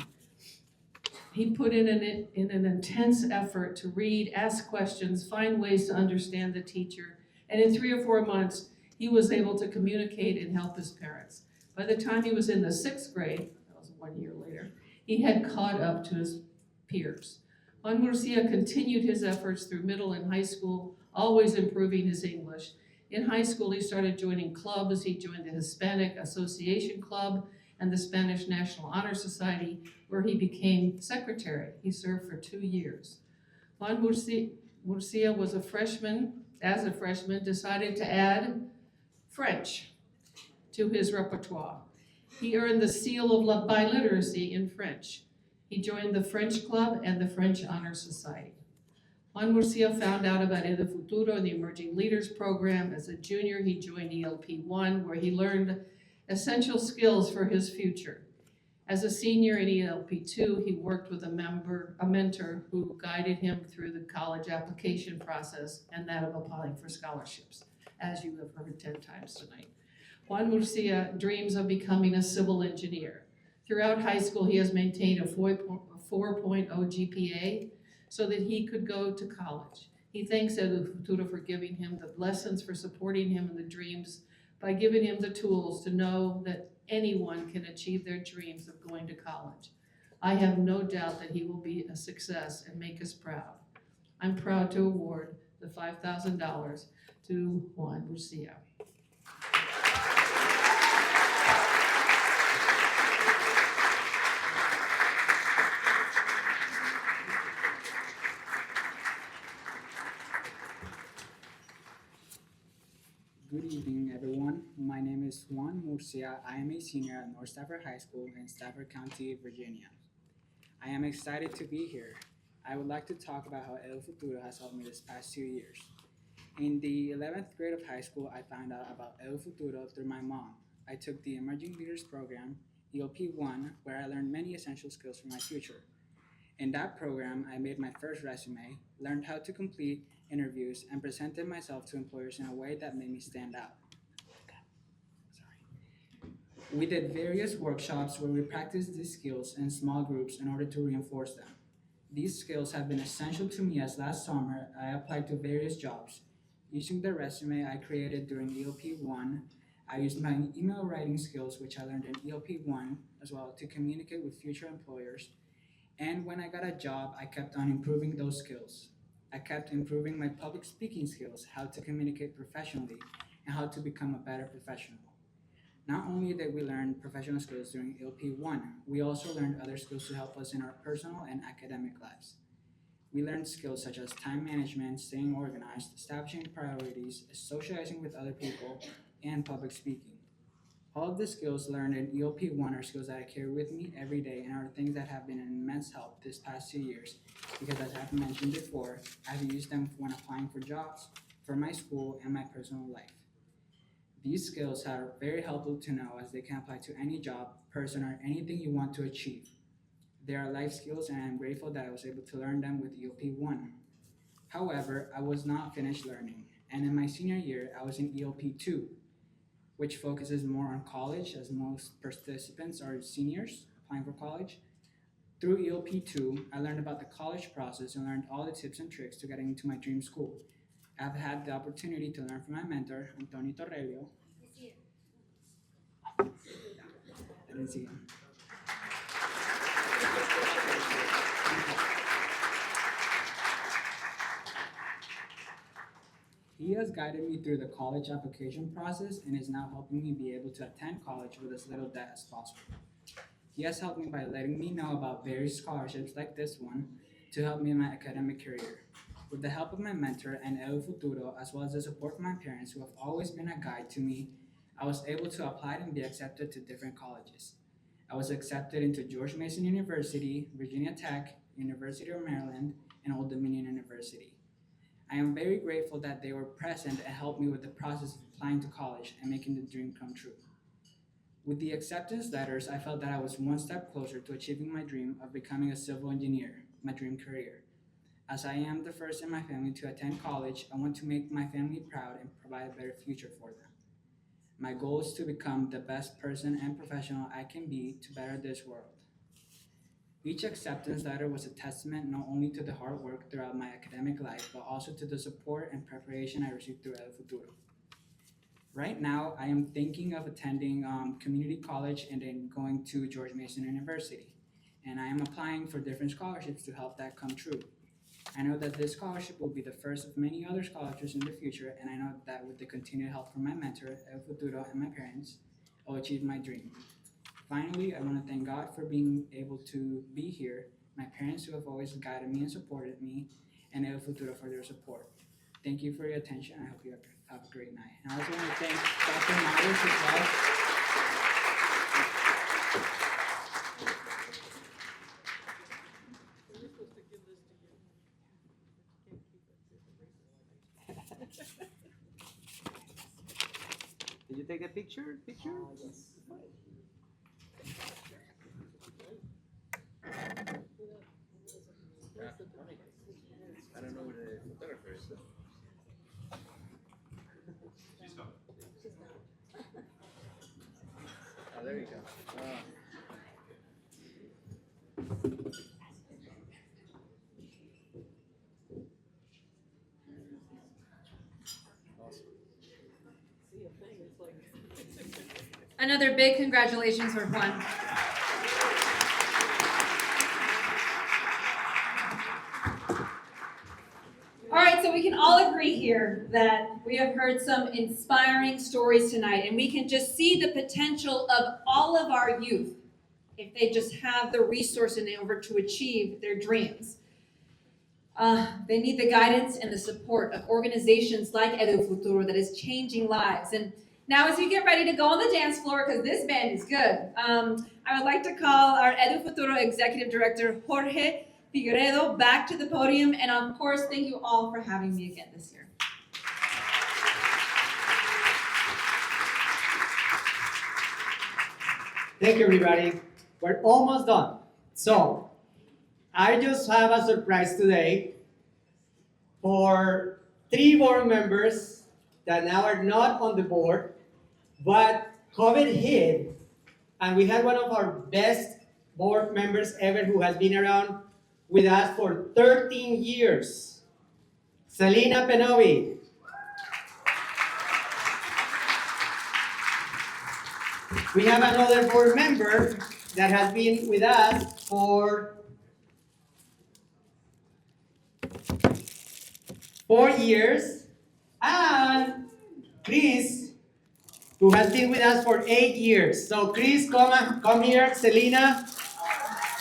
S21: He put in an intense effort to read, ask questions, find ways to understand the teacher, and in 3 or 4 months, he was able to communicate and help his parents. By the time he was in the 6th grade, that was 1 year later, he had caught up to his peers. Juan Murcia continued his efforts through middle and high school, always improving his English. In high school, he started joining clubs. He joined the Hispanic Association Club and the Spanish National Honor Society, where he became secretary. He served for 2 years. Juan Murcia was a freshman, decided to add French to his repertoire. He earned the seal of biliteracy in French. He joined the French Club and the French Honor Society. Juan Murcia found out about Edu-Futuro and the Emerging Leaders Program. As a junior, he joined ELP1, where he learned essential skills for his future. As a senior in ELP2, he worked with a mentor who guided him through the college application process and that of applying for scholarships, as you have heard 10 times tonight. Juan Murcia dreams of becoming a civil engineer. Throughout high school, he has maintained a 4.0 GPA so that he could go to college. He thanks Edu-Futuro for giving him the lessons, for supporting him in the dreams, by giving him the tools to know that anyone can achieve their dreams of going to college. I have no doubt that he will be a success and make us proud. I'm proud to award the $5,000 to Juan Murcia.
S22: Good evening, everyone. My name is Juan Murcia. I am a senior at North Stafford High School in Stafford County, Virginia. I am excited to be here. I would like to talk about how Edu-Futuro has helped me this past 2 years. In the 11th grade of high school, I found out about Edu-Futuro through my mom. I took the Emerging Leaders Program, ELP1, where I learned many essential skills for my future. In that program, I made my first resume, learned how to complete interviews, and presented myself to employers in a way that made me stand out. We did various workshops where we practiced these skills in small groups in order to reinforce them. These skills have been essential to me as last summer I applied to various jobs. Using the resume I created during ELP1, I used my email writing skills, which I learned in ELP1 as well, to communicate with future employers. And when I got a job, I kept on improving those skills. I kept improving my public speaking skills, how to communicate professionally, and how to become a better professional. Not only did we learn professional skills during LP1, we also learned other skills to help us in our personal and academic lives. We learned skills such as time management, staying organized, establishing priorities, socializing with other people, and public speaking. All of the skills learned in ELP1 are skills that I carry with me every day and are things that have been an immense help this past 2 years because, as I've mentioned before, I've used them when applying for jobs, for my school, and my personal life. These skills are very helpful to know as they can apply to any job, person, or anything you want to achieve. They are life skills, and I'm grateful that I was able to learn them with ELP1. However, I was not finished learning, and in my senior year, I was in ELP2, which focuses more on college, as most participants are seniors applying for college. Through ELP2, I learned about the college process and learned all the tips and tricks to getting into my dream school. I've had the opportunity to learn from my mentor, Antonio Torrelio. I didn't see him. He has guided me through the college application process and is now helping me be able to attend college with as little debt as possible. He has helped me by letting me know about various scholarships like this one to help me in my academic career. With the help of my mentor and Edu-Futuro, as well as the support from my parents who have always been a guide to me, I was able to apply and be accepted to different colleges. I was accepted into George Mason University, Virginia Tech, University of Maryland, and Old Dominion University. I am very grateful that they were present and helped me with the process of applying to college and making the dream come true. With the acceptance letters, I felt that I was one step closer to achieving my dream of becoming a civil engineer, my dream career. As I am the first in my family to attend college, I want to make my family proud and provide a better future for them. My goal is to become the best person and professional I can be to better this world. Each acceptance letter was a testament not only to the hard work throughout my academic life, but also to the support and preparation I received through Edu-Futuro. Right now, I am thinking of attending community college and then going to George Mason University. And I am applying for different scholarships to help that come true. I know that this scholarship will be the first of many other scholarships in the future, and I know that with the continued help from my mentor, Edu-Futuro, and my parents, I'll achieve my dream. Finally, I want to thank God for being able to be here, my parents who have always guided me and supported me, and Edu-Futuro for their support. Thank you for your attention. I hope you have a great night. And I also want to thank Dr. Myers as well.
S1: Did you take a picture?
S22: Yes.
S10: I don't know where the photographer is. She's gone. Oh, there you go.
S2: Another big congratulations for Juan. All right, so we can all agree here that we have heard some inspiring stories tonight, and we can just see the potential of all of our youth if they just have the resource in order to achieve their dreams. They need the guidance and the support of organizations like Edu-Futuro that is changing lives. And now as you get ready to go on the dance floor, because this band is good, I would like to call our Edu-Futuro Executive Director, Jorge Figueredo, back to the podium. And of course, thank you all for having me again this year.
S1: Thank you, everybody. We're almost done. So, I just have a surprise today for 3 board members that now are not on the board, but COVID hit, and we had one of our best board members ever who has been around with us for 13 years, Selena Penovi. We have another board member that has been with us for 4 years, and Chris, who has been with us for 8 years. So Chris, come here. Selena,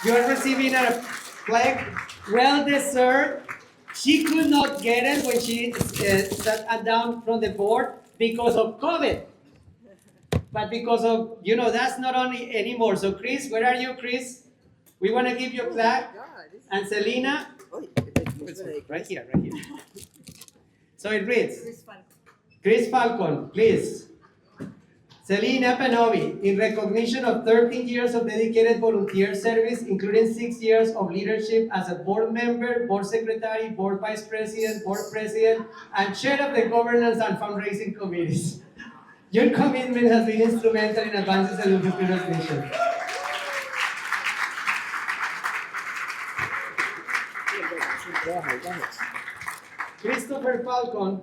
S1: you're receiving a plaque, well deserved. She could not get it when she sat down from the board because of COVID. But because of, that's not only anymore. So Chris, where are you, Chris? We want to give you a plaque. And Selena, right here. So it reads, Chris Falcon, please. Selena Panovi, in recognition of 13 years of dedicated volunteer service, including 6 years of leadership as a board member, board secretary, board vice president, board president, and chair of the governance and fundraising committees. Your commitment has been instrumental in advancing Edu-Futuro's mission. Christopher Falcon,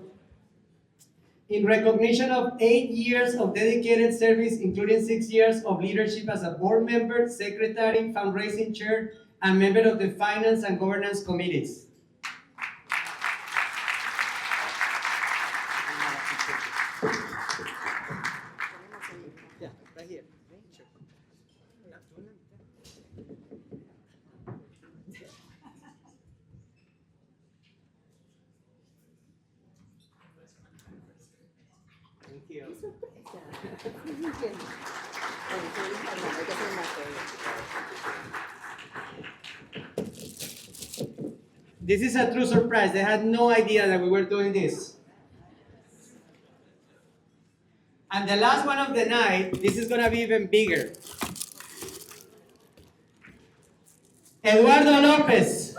S1: in recognition of 8 years of dedicated service, including 6 years of leadership as a board member, secretary, fundraising chair, and member of the finance and governance committees. This is a true surprise. They had no idea that we were doing this. And the last one of the night, this is going to be even bigger. Eduardo Lopez.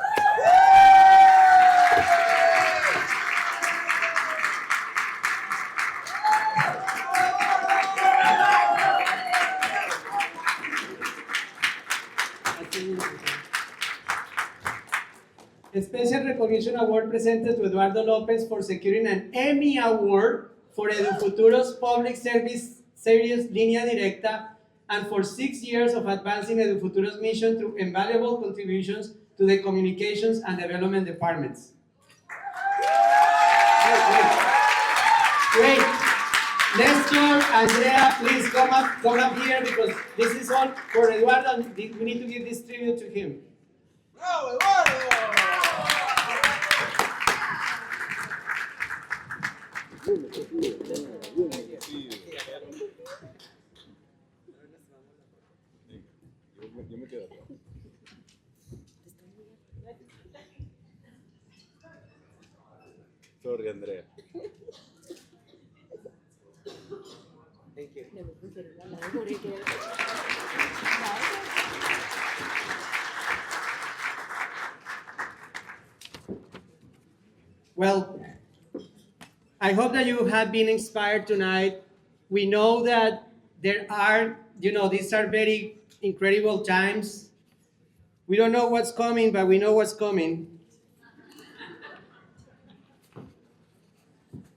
S1: A special recognition award presented to Eduardo Lopez for securing an Emmy Award for Edu-Futuro's Public Service Series Línea Directa and for 6 years of advancing Edu-Futuro's mission through invaluable contributions to the communications and development departments. Great. Nestor, Andrea, please come up here because this is all for Eduardo. We need to give this tribute to him. Bravo, Eduardo!
S10: Sorry, Andrea.
S1: Thank you. Well, I hope that you have been inspired tonight. We know that there are, these are very incredible times. We don't know what's coming, but we know what's coming.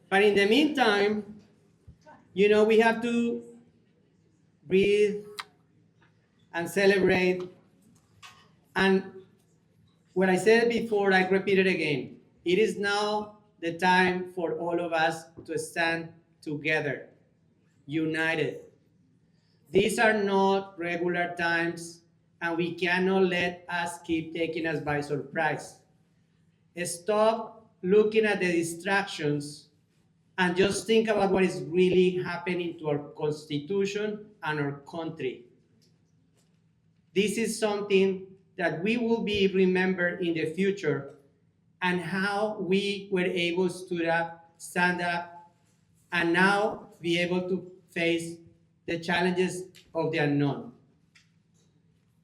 S1: But in the meantime, we have to breathe and celebrate. And what I said before, I repeat it again. It is now the time for all of us to stand together, united. These are not regular times, and we cannot let us keep taking us by surprise. Stop looking at the distractions and just think about what is really happening to our Constitution and our country. This is something that we will be remembered in the future, and how we were able to stand up, and now be able to face the challenges of the unknown.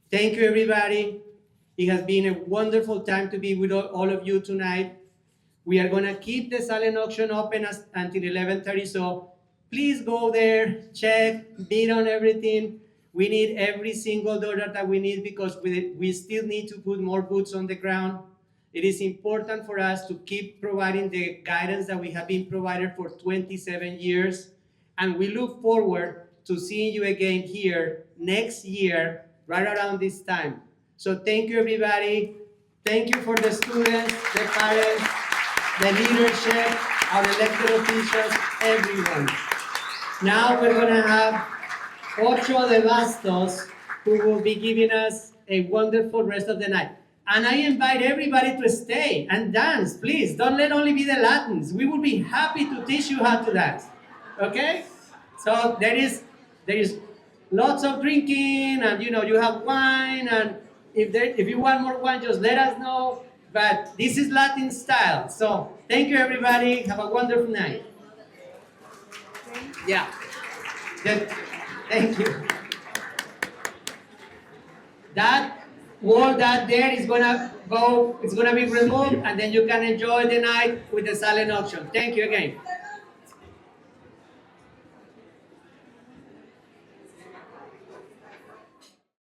S1: Thank you, everybody. It has been a wonderful time to be with all of you tonight. We are going to keep the silent auction open until 11:30, so please go there, check, bid on everything. We need every single dollar that we need because we still need to put more boots on the ground. It is important for us to keep providing the guidance that we have been provided for 27 years, and we look forward to seeing you again here next year, right around this time. So thank you, everybody. Thank you for the students, the parents, the leadership, our elected officials, everyone. Now we're gonna have Ocho de Bastos, who will be giving us a wonderful rest of the night. And I invite everybody to stay and dance, please. Don't let only be the Latins. We will be happy to teach you how to dance. Okay? So there is lots of drinking, and you have wine, and if you want more wine, just let us know. But this is Latin style. So thank you, everybody. Have a wonderful night. Yeah. Good. Thank you. That wall that there is gonna go, it's gonna be removed, and then you can enjoy the night with the silent auction. Thank you again.